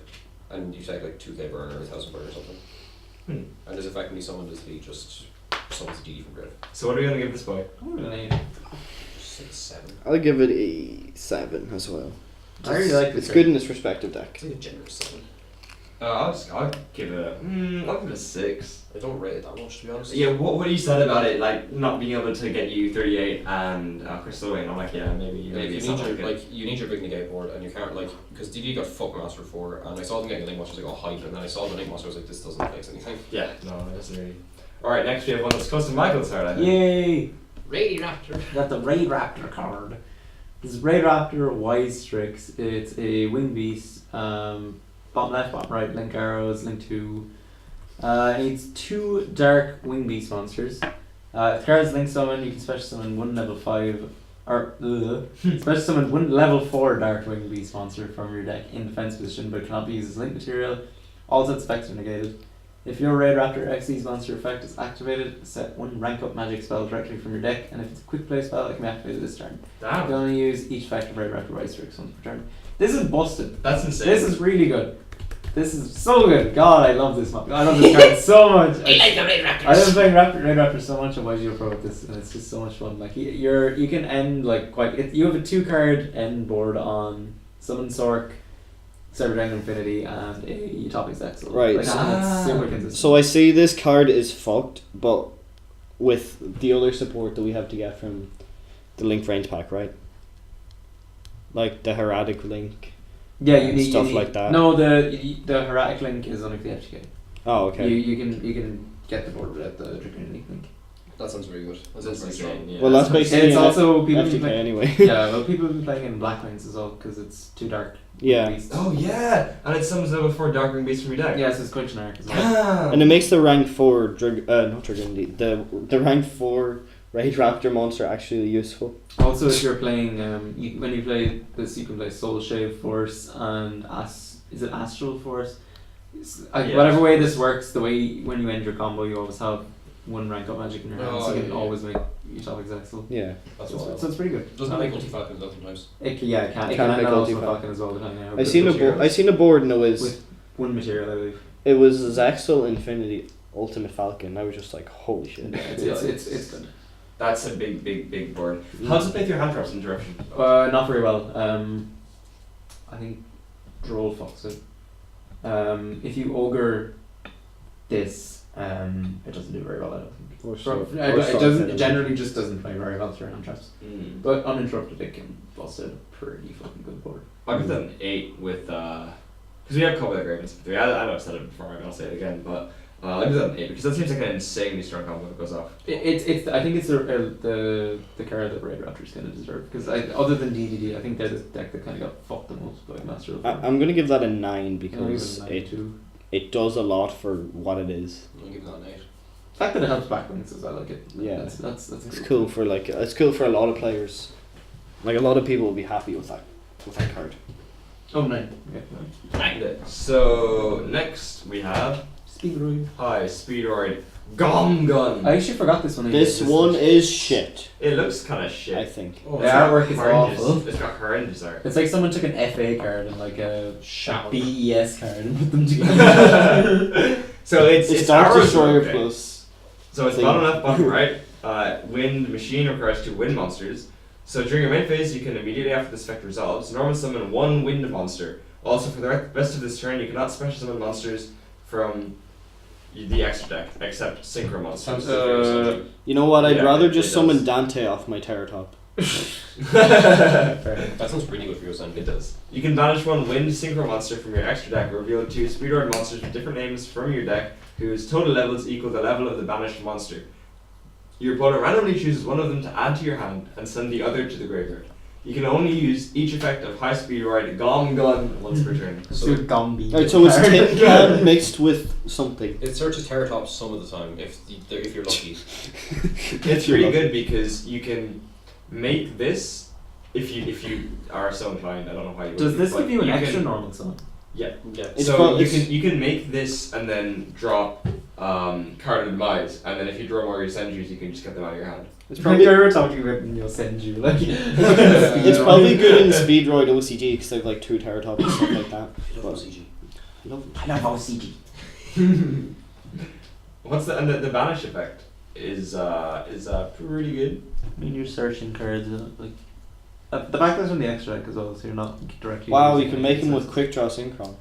Speaker 2: and you take like 2k burn or 1000 burn or something. And his effect when he summoned is he just summons a DD from grave.
Speaker 1: So what are we gonna give this boy?
Speaker 3: I'm gonna name.
Speaker 2: 6-7.
Speaker 5: I'll give it a 7 as well.
Speaker 3: I really like this
Speaker 5: It's
Speaker 3: card.
Speaker 5: good in its respective deck.
Speaker 2: It's like a generous 7.
Speaker 1: I'll give it a 6.
Speaker 2: I don't rate it that much, to be honest.
Speaker 1: Yeah, what you said about it, like not being able to get you 38 and Crystal Wing, I'm like, yeah, maybe
Speaker 2: Like,
Speaker 1: it's
Speaker 2: you
Speaker 1: not
Speaker 2: need your
Speaker 1: that good.
Speaker 2: you need your big negate board, and you can't because DD got fuck master 4, and I saw them getting a link monster, I was like, oh, hype, and then I saw the link monster, I was like, this doesn't fix anything.
Speaker 1: Yeah, no, it doesn't really. Alright, next we have one that's close to Michael's heart, I think.
Speaker 3: Yay!
Speaker 2: Raid Raptor.
Speaker 3: Got the Raid Raptor card. This is Raid Raptor Wise Strix. It's a wing beast. Bottom left, bottom right, link arrows, link 2. It needs 2 dark wing beast monsters. If the card's link summon, you can special summon 1 level 5 special summon 1 level 4 dark wing beast monster from your deck in defense position, but cannot be used as link material. All its effects are negated. If your Raid Raptor XYZ monster effect is activated, set 1 rank up magic spell directly from your deck, and if it's a quick play spell, it can be activated this turn. You can
Speaker 1: Damn,
Speaker 3: only use each effect of Raid Raptor Wise Strix once per turn. This is busted.
Speaker 1: that's insane.
Speaker 3: This is really good. This is so good. God, I love this one. I love this card so much.
Speaker 2: like the Raid Raptors.
Speaker 3: I've been playing Raid Raptor so much on YGO Pro with this, and it's just so much fun. Like you can end like you have a 2-card end board on Summon Sork, Cyber Dragon Infinity, and a Utopic Zexal.
Speaker 5: Right.
Speaker 3: Like, and it's super consistent.
Speaker 5: So I see this card is fucked, but with the other support that we have to get from the Link Vrains Pack, right? Like the Heradic Link.
Speaker 3: yeah,
Speaker 5: and stuff like that.
Speaker 3: No, the Heretic Link is only for the FTK.
Speaker 5: Oh, okay.
Speaker 3: You can get the board without the Draconic Link.
Speaker 2: That sounds very good. That sounds
Speaker 1: That's
Speaker 2: very
Speaker 1: insane,
Speaker 2: strong.
Speaker 1: yeah.
Speaker 5: Well, that's basically
Speaker 3: It's
Speaker 5: an
Speaker 3: also people have been
Speaker 5: FTK
Speaker 3: playing-
Speaker 5: anyway.
Speaker 3: Yeah, well, people have been playing in Black Wings as well because it's too dark.
Speaker 5: Yeah.
Speaker 3: Beast.
Speaker 1: Oh yeah, and it summons level 4 Darkwing Beast from your deck.
Speaker 3: Yeah, so it's quite generic as well.
Speaker 1: Damn.
Speaker 5: And it makes the rank 4 not Dragon, the rank 4 Raid Raptor monster actually useful.
Speaker 3: Also, if you're playing, when you play this, you can play Soul Shave Force and is it Astral Force?
Speaker 1: Yeah.
Speaker 3: Whatever way this works, the way when you end your combo, you always have 1 rank up magic in your hand,
Speaker 2: Oh,
Speaker 3: so you
Speaker 2: yeah,
Speaker 3: can
Speaker 2: yeah.
Speaker 3: always make Utopic Zexal.
Speaker 5: Yeah.
Speaker 2: That's
Speaker 3: So,
Speaker 2: wild.
Speaker 3: so it's pretty good.
Speaker 2: Doesn't make multi falcons sometimes.
Speaker 3: It can, yeah, it can. It
Speaker 5: Can
Speaker 3: can
Speaker 5: make
Speaker 3: also
Speaker 5: ulti
Speaker 3: Falcon as well, depending on how
Speaker 5: I
Speaker 3: good
Speaker 5: seen
Speaker 3: the
Speaker 5: a
Speaker 3: material
Speaker 5: I
Speaker 3: is.
Speaker 5: seen a board and it was
Speaker 3: With 1 material, I believe.
Speaker 5: it was Zexal Infinity Ultimate Falcon. I was just like, holy shit.
Speaker 3: Yeah, it's good.
Speaker 1: That's a big board. How does it play through hand traps in direction?
Speaker 3: Not very well. I think Droll fucks it. If you ogre this, it doesn't do very well, I don't think.
Speaker 5: Or
Speaker 3: It generally just doesn't play very well through hand traps.
Speaker 1: Mm.
Speaker 3: But uninterrupted, it can bust a pretty fucking good board.
Speaker 1: I'll give that an 8 with because we have Combo of Ravens 3. I know I've said it before, I'm gonna say it again, but I'll give that an 8 because that seems like an insanely strong combo that goes off.
Speaker 3: It's I think it's the card that Raid Raptor's gonna deserve because other than DDD, I think they're the deck that kind of got fucked the most by Master of
Speaker 5: I'm gonna give that a 9 because
Speaker 3: I'll give it a 9 too.
Speaker 5: it does a lot for what it is.
Speaker 2: I'll give that an 8.
Speaker 3: The fact that it helps backwings is I like it.
Speaker 5: Yeah.
Speaker 3: That's
Speaker 5: It's cool for it's cool for a lot of players. Like a lot of people will be happy with that card.
Speaker 3: Oh, 9. Yeah.
Speaker 1: So next we have
Speaker 3: Speedroid.
Speaker 1: Hi-Speedroid Gom Gun.
Speaker 3: I actually forgot this one.
Speaker 5: This one is shit,
Speaker 1: It looks kind of shit.
Speaker 5: I think.
Speaker 3: The artwork is awful.
Speaker 1: It's got horrendous art.
Speaker 3: It's like someone took an FA card and like a BES card and put them together.
Speaker 1: So it's
Speaker 5: Dark
Speaker 1: arrows
Speaker 5: Destroyer
Speaker 1: okay.
Speaker 5: plus.
Speaker 1: So it's
Speaker 5: thing.
Speaker 1: bottom left, bottom right. Wind machine requires 2 wind monsters. So during your main phase, you can immediately after this effect resolves, normal summon one wind monster. Also, for the rest of this turn, you cannot special summon monsters from the extra deck, except synchro monsters.
Speaker 5: You know what? I'd
Speaker 1: Yeah,
Speaker 5: rather
Speaker 1: it
Speaker 5: just
Speaker 1: does.
Speaker 5: summon Dante off my Terratop.
Speaker 2: That sounds pretty good for your son.
Speaker 1: It does. You can banish one wind synchro monster from your extra deck, or reveal 2 Speedroid monsters with different names from your deck, whose total levels equal the level of the banished monster. Your opponent randomly chooses one of them to add to your hand, and send the other to the graveyard. You can only use each effect of Hi-Speedroid Gom Gun once per turn.
Speaker 3: So Gombi.
Speaker 5: Right, so it's tin can mixed with something.
Speaker 2: It searches Terratops some of the time if you're lucky.
Speaker 1: It's really good because you can make this if you are so inclined. I don't know why you would.
Speaker 3: Does this
Speaker 1: but
Speaker 3: give you an extra
Speaker 1: can,
Speaker 3: normal summon?
Speaker 1: Yeah.
Speaker 5: It's
Speaker 1: So
Speaker 5: called-
Speaker 1: you can make this and then drop card of demise, and then if you draw more of your Senjus, you can just get them out of your hand.
Speaker 3: It's
Speaker 5: It's
Speaker 3: probably
Speaker 5: probably
Speaker 3: we're talking about and you'll send you like.
Speaker 5: it's probably good in Speedroid OCG because they have like 2 Terratops and stuff like that.
Speaker 2: I love CG.
Speaker 5: I love
Speaker 3: I love OCG.
Speaker 1: What's the banish effect is pretty good.
Speaker 3: I mean, you're searching cards like. The backlash on the extra deck as well, so you're not directly.
Speaker 5: Wow, you
Speaker 3: using
Speaker 5: can
Speaker 3: any
Speaker 5: make him with
Speaker 3: access.
Speaker 5: quick draw synchron.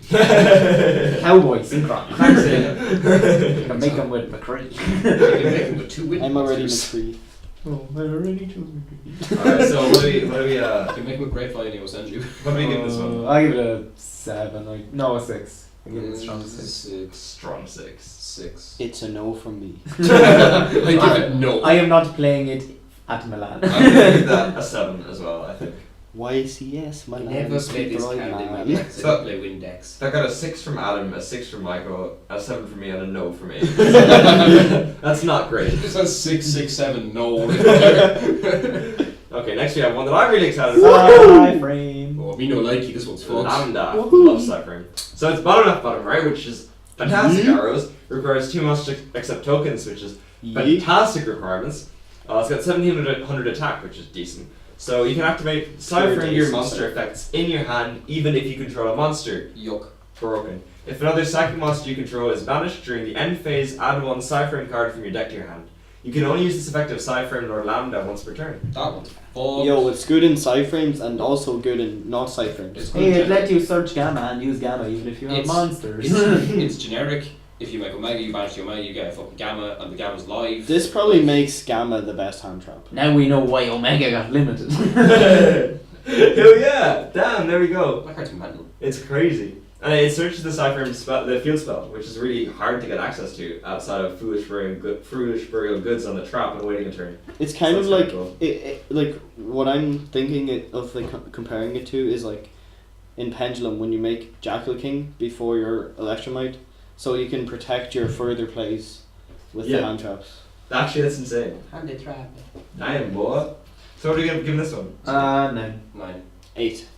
Speaker 3: Cowboy synchron.
Speaker 1: Thanks, Aiden.
Speaker 3: You can make him with McCree.
Speaker 2: You can make them with 2 wind
Speaker 5: I'm already
Speaker 2: monsters.
Speaker 5: McCree.
Speaker 3: Oh, I already chose McCree.
Speaker 1: Alright, so what do we
Speaker 2: You can make them with Great Flying, he will send you.
Speaker 1: what do we give this one?
Speaker 3: I give it a 7. No, a 6. I give it a strong 6.
Speaker 1: Strong 6.
Speaker 2: 6.
Speaker 5: It's a no from me.
Speaker 2: I give it no.
Speaker 3: I am not playing it at Milan.
Speaker 1: I'm gonna give that a 7 as well. I think.
Speaker 5: YCS, my
Speaker 2: I
Speaker 5: lad.
Speaker 2: never played this
Speaker 5: Speedroid
Speaker 2: card in my
Speaker 5: man.
Speaker 2: decks. I don't play win decks.
Speaker 1: I got a 6 from Adam, a 6 from Michael, a 7 from me, and a no from me. That's not great.
Speaker 2: This has 6, 6, 7, no.
Speaker 1: Okay, next we have one that I'm really excited about.
Speaker 3: Psy-Frame.
Speaker 2: Oh, me no likey, this one's fucked.
Speaker 1: Lambda.
Speaker 5: Woohoo.
Speaker 1: Love Psy-Frame. So it's bottom left, bottom right, which is fantastic arrows. Requires 2 monsters accept tokens, which is fantastic requirements. It's got 1700 attack, which is decent. So you can activate Psy-Frame your
Speaker 5: decent,
Speaker 1: monster
Speaker 5: sorry.
Speaker 1: effects in your hand, even if you control a monster.
Speaker 2: Yuck.
Speaker 1: Broken. If another psychic monster you control is banished during the end phase, add 1 Psy-Frame card from your deck to your hand. You can only use this effect of Psy-Frame Lord Lambda once per turn.
Speaker 2: That one's fucked.
Speaker 5: Yo, it's good in Psy-Frames and also good in not Psy-Frames.
Speaker 2: It's good.
Speaker 3: Hey, it let you search Gamma and use Gamma even if you have
Speaker 2: It's-
Speaker 3: monsters.
Speaker 2: It's generic. If you make Omega, you banish the Omega, you get a fucking Gamma, and the Gamma's live.
Speaker 5: This probably makes Gamma the best hand trap.
Speaker 3: Now we know why Omega got limited.
Speaker 1: Hell yeah! Damn, there we go.
Speaker 2: That card's mental.
Speaker 1: It's crazy. And it searches the Psy-Frame spell, the field spell, which is really hard to get access to outside of Foolish Burial Goods on the trap and waiting a turn.
Speaker 5: It's kind
Speaker 1: So
Speaker 5: of
Speaker 1: it's
Speaker 5: like
Speaker 1: kinda cool.
Speaker 5: like what I'm thinking of like comparing it to is like in Pendulum when you make Jackal King before your Electrumite, so you can protect your further plays with
Speaker 1: Yeah.
Speaker 5: the hand traps.
Speaker 1: Actually, that's insane.
Speaker 2: And they trap.
Speaker 1: Damn, boy. So what are you giving this one?
Speaker 3: 9.
Speaker 2: 9.
Speaker 5: 8.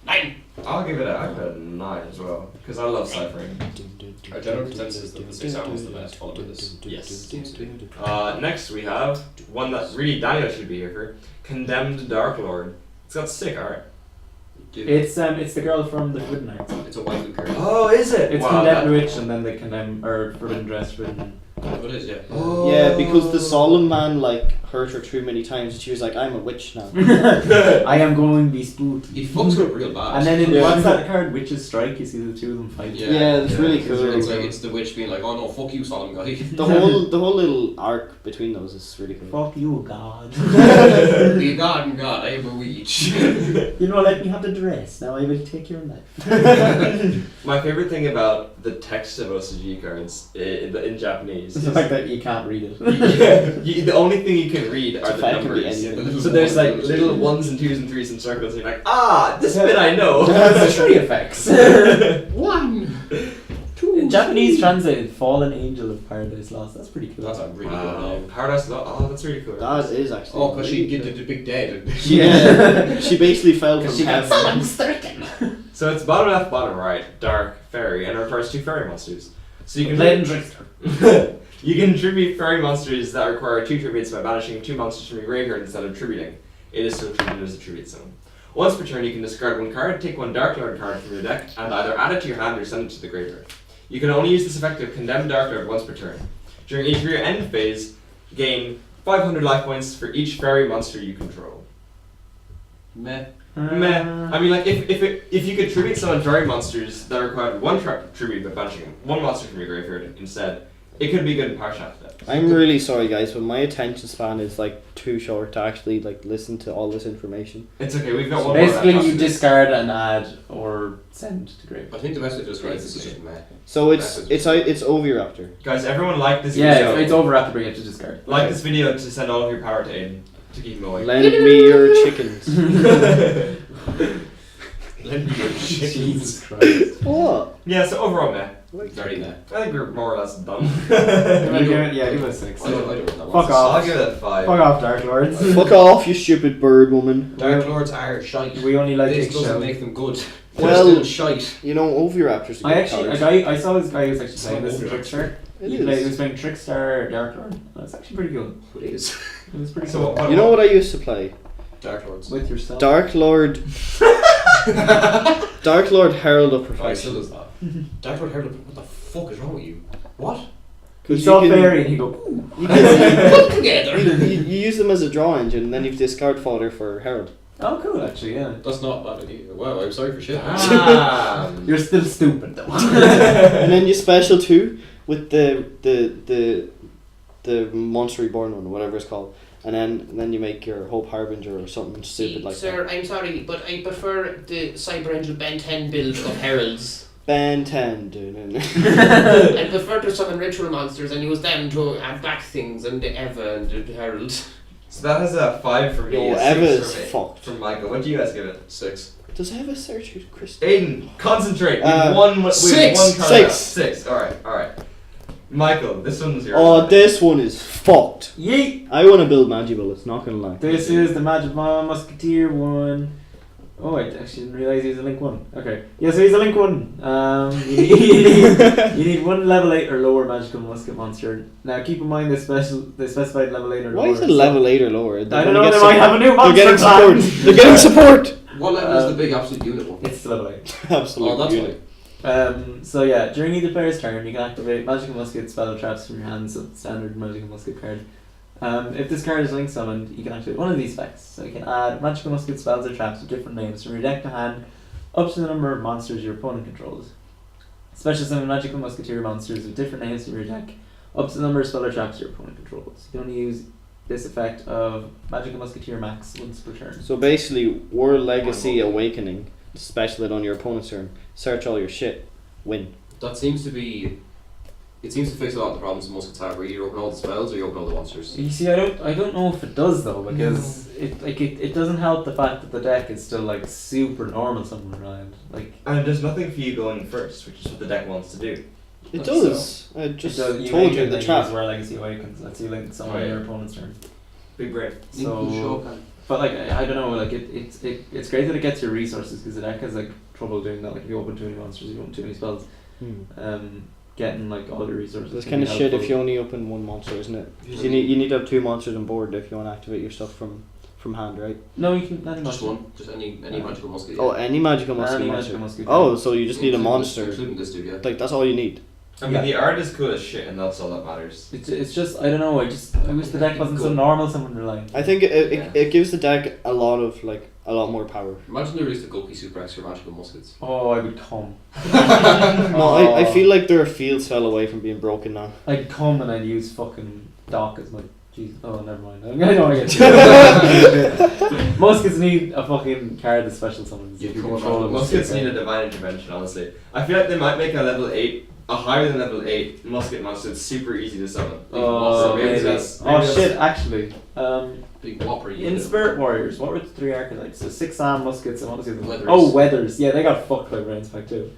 Speaker 2: 9!
Speaker 1: I'll give it a 9 as well, because I love Psy-Frame.
Speaker 2: Our general consensus is that the 6 arm was the best, followed by this.
Speaker 1: Yes.
Speaker 2: Seems to be.
Speaker 1: Next we have one that really Daniel should be here for, Condemned Dark Lord. It's got sick art.
Speaker 2: Dude,
Speaker 3: It's the girl from the Forbidden Arts.
Speaker 2: it's a waifu card.
Speaker 1: Oh, is it?
Speaker 3: It's
Speaker 1: wow,
Speaker 3: Condemned
Speaker 1: that-
Speaker 3: Witch and then the Condemned or Forbidden Dress, Forbidden.
Speaker 2: Oh, it is, yeah.
Speaker 1: Oh.
Speaker 5: Yeah, because the solemn man like hurt her too many times, and she was like, "I'm a witch now."
Speaker 3: I am going to be spooked.
Speaker 2: He fucks her up real bad.
Speaker 3: And then in
Speaker 5: Yeah.
Speaker 3: what's that card? Witch's Strike. You see the two of them fight.
Speaker 5: Yeah, it's really
Speaker 2: It's,
Speaker 5: cool.
Speaker 2: it's like it's the witch being like, "Oh no, fuck you, solemn guy."
Speaker 5: The whole little arc between those is really cool.
Speaker 3: Fuck you, God.
Speaker 2: Be a god and god, I am a witch.
Speaker 3: You know, let me have the dress. Now I will take your life.
Speaker 1: My favorite thing about the text of OCG cards in Japanese
Speaker 3: It's
Speaker 1: is
Speaker 3: the fact that you can't read it.
Speaker 1: the only thing you can read are the
Speaker 5: Fact could be
Speaker 1: numbers.
Speaker 5: anything.
Speaker 1: So there's like little 1s and 2s and 3s and circles, and you're like, ah, this bit I know.
Speaker 3: That's tree effects.
Speaker 2: 1, 2.
Speaker 3: In Japanese translated, Fallen Angel of Paradise Lost. That's pretty cool.
Speaker 2: That's a really good
Speaker 1: Wow.
Speaker 2: name.
Speaker 1: Paradise Lost. Oh, that's really cool.
Speaker 5: That is actually.
Speaker 2: Oh, because she
Speaker 5: really
Speaker 2: get
Speaker 5: cool.
Speaker 2: the big dead.
Speaker 5: Yeah, she basically fell from
Speaker 3: She got
Speaker 5: heaven.
Speaker 3: stricken.
Speaker 1: So it's bottom left, bottom right, dark, fairy, and it requires 2 fairy monsters. So you can
Speaker 3: Blade and Trickster.
Speaker 1: you can tribute fairy monsters that require 2 tributes by banishing 2 monsters from your graveyard instead of tributing. It is still treated as a tribute zone. Once per turn, you can discard 1 card, take 1 Dark Lord card from your deck, and either add it to your hand or send it to the graveyard. You can only use this effect of Condemned Dark Lord once per turn. During each of your end phase, gain 500 life points for each fairy monster you control.
Speaker 2: Meh.
Speaker 1: Meh. I mean, like, if you could tribute summon fairy monsters that required one tribute but banishing them, one monster from your graveyard instead, it could be good in Power Shaft.
Speaker 5: I'm really sorry, guys, but my attention span is like too short to actually like listen to all this information.
Speaker 1: It's okay, we've got one
Speaker 3: Basically,
Speaker 1: more.
Speaker 3: you discard and add or send to grave.
Speaker 2: I think the best way to describe this is just meh.
Speaker 5: So it's Oviraptor.
Speaker 1: Guys, everyone like this
Speaker 3: Yeah,
Speaker 1: video.
Speaker 3: it's over after bring it to discard.
Speaker 1: Like this video to send all of your power to Aiden to keep him away.
Speaker 5: Lend me your chickens.
Speaker 1: Lend me your shit.
Speaker 3: Jesus Christ.
Speaker 5: What?
Speaker 1: Yeah, so overall, meh.
Speaker 2: Very meh.
Speaker 1: I think we're more or less done.
Speaker 3: Give it a 6.
Speaker 2: I don't know that
Speaker 3: Fuck
Speaker 2: one.
Speaker 3: off.
Speaker 1: I'll give it a 5.
Speaker 3: Fuck off, Dark Lords.
Speaker 5: Fuck off, you stupid bird woman.
Speaker 2: Dark Lords are shite.
Speaker 3: We only like
Speaker 2: This
Speaker 3: eggshell.
Speaker 2: doesn't make them good. They're
Speaker 5: Well-
Speaker 2: still shite.
Speaker 5: You know, Oviraptor's a good
Speaker 3: I
Speaker 5: card.
Speaker 3: saw this guy who was actually
Speaker 2: It's
Speaker 3: playing
Speaker 2: not
Speaker 3: this in
Speaker 2: over,
Speaker 3: Trickster.
Speaker 5: It
Speaker 3: He
Speaker 5: is.
Speaker 3: was playing Trickstar Dark Lord. That's actually pretty good.
Speaker 2: It is.
Speaker 3: It was pretty
Speaker 1: So
Speaker 3: cool.
Speaker 1: what-
Speaker 5: You know what I used to play?
Speaker 2: Dark Lords.
Speaker 3: With yourself.
Speaker 5: Dark Lord Herald of
Speaker 2: Oh, I still
Speaker 5: Perfection.
Speaker 2: does that. Dark Lord Herald, what the fuck is wrong with you? What?
Speaker 3: He
Speaker 5: 'Cause
Speaker 3: saw
Speaker 5: you can-
Speaker 3: fairy and he go, ooh.
Speaker 5: You, can,
Speaker 2: Together.
Speaker 5: you use them as a draw engine, and then you've discard fodder for Herald.
Speaker 3: Oh, cool, actually, yeah.
Speaker 2: That's not a bad idea. Wow, I'm sorry for shit.
Speaker 3: You're still stupid, though.
Speaker 5: And then you special 2 with the Monster Reborn one, whatever it's called. And then you make your Hope Harbinger or something stupid like
Speaker 6: Sir, I'm sorry, but I prefer the Cyber Angel Ben 10 build of Heralds.
Speaker 5: that. Ben 10, dude.
Speaker 6: I prefer to summon ritual monsters and use them to add back things and the Eva and the Herald.
Speaker 1: So that has a 5 for me.
Speaker 5: Yo,
Speaker 1: a 6
Speaker 5: Eva is
Speaker 1: for me.
Speaker 5: fucked.
Speaker 1: From Michael. What do you guys give it?
Speaker 2: 6.
Speaker 5: Does Eva search you, Chris?
Speaker 1: Aiden, concentrate. We
Speaker 5: Uh,
Speaker 1: have one card
Speaker 5: 6.
Speaker 1: left. 6. Alright. Michael, this one's yours.
Speaker 5: Oh, this one is fucked.
Speaker 3: Yeet!
Speaker 5: I want to build Magibullets, not gonna lie.
Speaker 3: This is the Magic Musketeer one. Oh, I actually didn't realise he was a Link 1. Okay. Yeah, so he's a Link 1. You need one level 8 or lower magical musket monster. Now keep in mind they specified level 8 or lower.
Speaker 5: Why is it level 8 or lower?
Speaker 3: I don't know, they might have a new
Speaker 5: They're
Speaker 3: monster
Speaker 5: getting
Speaker 3: plan.
Speaker 5: support. They're getting support.
Speaker 2: What level is the big absolute unit one?
Speaker 3: It's level 8.
Speaker 5: Absolutely.
Speaker 2: Oh, that's fine.
Speaker 3: So yeah, during either player's turn, you can activate Magical Musket spell traps from your hand, so standard Magical Musket card. If this card is link summoned, you can activate one of these effects. So you can add Magical Musket spells or traps with different names from your deck to hand, up to the number of monsters your opponent controls. Special summon Magical Musketeer monsters with different names from your deck, up to the number of spell or traps your opponent controls. You can only use this effect of Magical Musketeer max once per turn.
Speaker 5: So basically, World Legacy Awakening, special it on your opponent's turn. Search all your shit. Win.
Speaker 2: That seems to be. It seems to fix a lot of the problems muskets have. Where you open all the spells or you open all the monsters.
Speaker 3: You see, I don't know if it does though, because it doesn't help the fact that the deck is still like super normal somewhere around. Like
Speaker 1: And there's nothing for you going first, which is what the deck wants to do.
Speaker 5: It
Speaker 2: That's
Speaker 5: does. I just
Speaker 3: you
Speaker 5: told
Speaker 3: make
Speaker 5: you
Speaker 3: it,
Speaker 5: the
Speaker 3: then
Speaker 5: trap.
Speaker 3: use Where Legacy Awakens. Let's see, link someone
Speaker 1: Oh, yeah.
Speaker 3: your opponent's turn.
Speaker 1: Big brain.
Speaker 3: So, but like I don't know, like it's great that it gets your resources because the deck has like trouble doing that. Like if you open too many monsters, you open too many spells. Getting like all the resources.
Speaker 5: That's
Speaker 3: can
Speaker 5: kind
Speaker 3: be
Speaker 5: of shit if
Speaker 3: helpful.
Speaker 5: you only open one monster, isn't it? 'Cause you need to have 2 monsters on board if you want to activate your stuff from hand, right?
Speaker 3: No, you can.
Speaker 2: Just one. Just any magical musket.
Speaker 5: Oh, any magical monster.
Speaker 3: Any
Speaker 5: monster.
Speaker 3: magical musket,
Speaker 5: Oh, so you just need a
Speaker 2: Including
Speaker 5: monster.
Speaker 2: This, including this dude, yeah.
Speaker 5: Like that's all you need.
Speaker 1: I mean, the art is cool as shit, and that's all that matters.
Speaker 3: It's just I don't know. I wish the deck wasn't so normal. Someone relying.
Speaker 5: I think it gives the deck a lot more power.
Speaker 2: Imagine they released the Goki Super X for magical muskets.
Speaker 3: Oh, I would come.
Speaker 5: No, I feel like they're a field spell away from being broken now.
Speaker 3: I'd come and I'd use fucking Doc as my. Jesus. Oh, never mind. I don't want to get. Muskets need a fucking card that special summons.
Speaker 2: You
Speaker 3: If you
Speaker 2: come
Speaker 3: control
Speaker 2: around.
Speaker 3: them.
Speaker 1: Muskets need a divine intervention, honestly. I feel like they might make a level 8, a higher than level 8 musket monster that's super easy to summon.
Speaker 3: Oh,
Speaker 1: So maybe
Speaker 3: maybe.
Speaker 1: that's-
Speaker 3: Oh
Speaker 1: maybe
Speaker 3: shit! Actually,
Speaker 2: Big whopper. You
Speaker 3: in
Speaker 2: know.
Speaker 3: Spirit Warriors, what were the 3 archetypes? So 6 Sam muskets and what was the other one?
Speaker 2: Weathers.
Speaker 3: Oh, Weathers. Yeah, they got fucked by Vrains Pack too.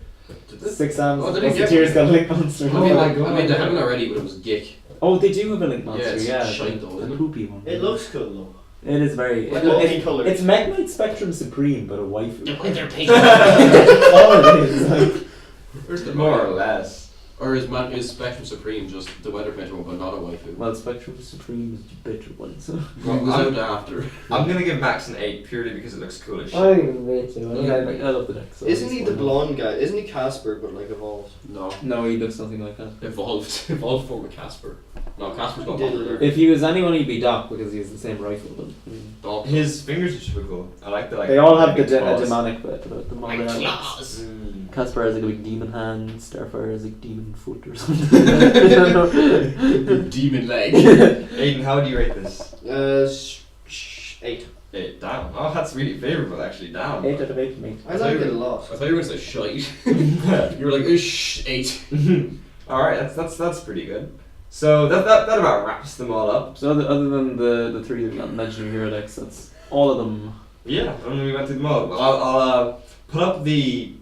Speaker 3: 6 Sam
Speaker 2: Oh, they didn't get
Speaker 3: musketeers
Speaker 2: one.
Speaker 3: got Link monster.
Speaker 2: I mean,
Speaker 1: my
Speaker 2: like,
Speaker 1: God.
Speaker 2: I mean, they had one already, but it was Gick.
Speaker 3: Oh, they do have a Link monster.
Speaker 2: Yeah, it's
Speaker 3: Yeah,
Speaker 2: shite though,
Speaker 3: the
Speaker 2: isn't it?
Speaker 3: poopy one.
Speaker 5: cool though.
Speaker 3: It is very.
Speaker 5: Like
Speaker 3: it-
Speaker 5: multicolored.
Speaker 3: it's Mekk-Knight Spectrum Supreme, but a waifu.
Speaker 6: They're pink.
Speaker 3: That's all it is. Like,
Speaker 2: Where's the
Speaker 1: More or less.
Speaker 2: Or is Spectrum Supreme just the weather better one, but not a waifu?
Speaker 3: Well, Spectrum Supreme is the better one, so.
Speaker 2: What was out after?
Speaker 1: I'm gonna give Max an 8 purely because it looks cool as shit.
Speaker 3: I love the deck. So
Speaker 5: Isn't he the blonde guy? Isn't he Casper but like evolved?
Speaker 2: No.
Speaker 3: No, he looks nothing like that.
Speaker 2: Evolved form of Casper. No, Casper's not
Speaker 5: Did
Speaker 2: popular.
Speaker 3: If he was anyone, he'd be Doc because he has the same rifle. But
Speaker 2: Doc.
Speaker 1: His fingers are super cool. I like the like.
Speaker 3: they all have the
Speaker 1: big claws.
Speaker 3: demonic bit about them. All
Speaker 6: My
Speaker 3: they have.
Speaker 6: claws.
Speaker 1: Mm.
Speaker 3: Casper has like a big demon hand. Starfire has like demon foot or something.
Speaker 2: Demon leg.
Speaker 1: Aiden, how would you rate this?
Speaker 5: 8.
Speaker 1: 8. Damn. Oh, that's really favourable actually. Damn.
Speaker 3: 8 out of 8 for me.
Speaker 5: I like it a lot.
Speaker 2: I thought you were gonna say shite. You were like, 8.
Speaker 1: All right, that's pretty good. So that about wraps them all up.
Speaker 3: So other than the three that we got mentioned hero decks, that's all of them.
Speaker 1: Yeah, and we went through them all. I'll put up the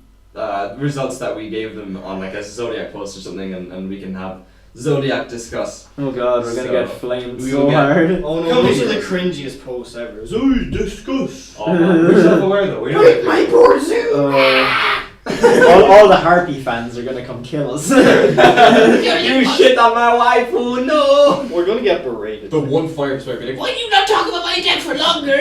Speaker 1: results that we gave them on like a Zodiac post or something, and we can have Zodiac discuss.
Speaker 3: Oh god, we're gonna
Speaker 1: So,
Speaker 3: get flamed
Speaker 1: we
Speaker 3: so
Speaker 1: will get-
Speaker 3: hard.
Speaker 5: Oh no,
Speaker 1: Come
Speaker 5: these
Speaker 1: on.
Speaker 5: are the cringiest posts ever. So discuss.
Speaker 1: Oh man, we're self-aware though. We don't
Speaker 6: Break my poor zoo!
Speaker 3: All the Harpy fans are gonna come kill us.
Speaker 1: You shit on my waifu, no!
Speaker 5: We're gonna get berated.
Speaker 2: The one fire smoke be like,
Speaker 6: Why do you not talk about my deck for longer?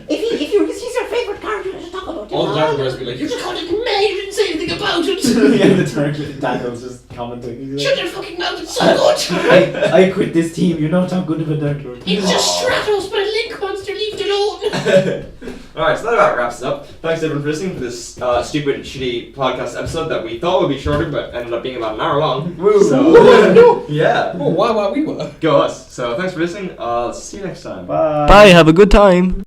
Speaker 6: if he's your favourite character, just talk about him.
Speaker 2: all the Dragon Bears be like,
Speaker 6: You just called it May, you didn't say anything about it.
Speaker 3: Yeah, the turret Daniel's just commenting. He's
Speaker 6: Shut
Speaker 3: like,
Speaker 6: their fucking mouth, it's so good.
Speaker 3: I quit this team. You're not how good of a doctor.
Speaker 6: It's just Stratos, but a Link monster, leave it alone.
Speaker 1: Alright, so that about wraps it up. Thanks everyone for listening to this stupid, shitty podcast episode that we thought would be shorter, but ended up being about an hour long. So, yeah,
Speaker 2: oh, wow, we were.
Speaker 1: go us. So thanks for listening. I'll see you next time.
Speaker 3: Bye.
Speaker 4: Bye, have a good time.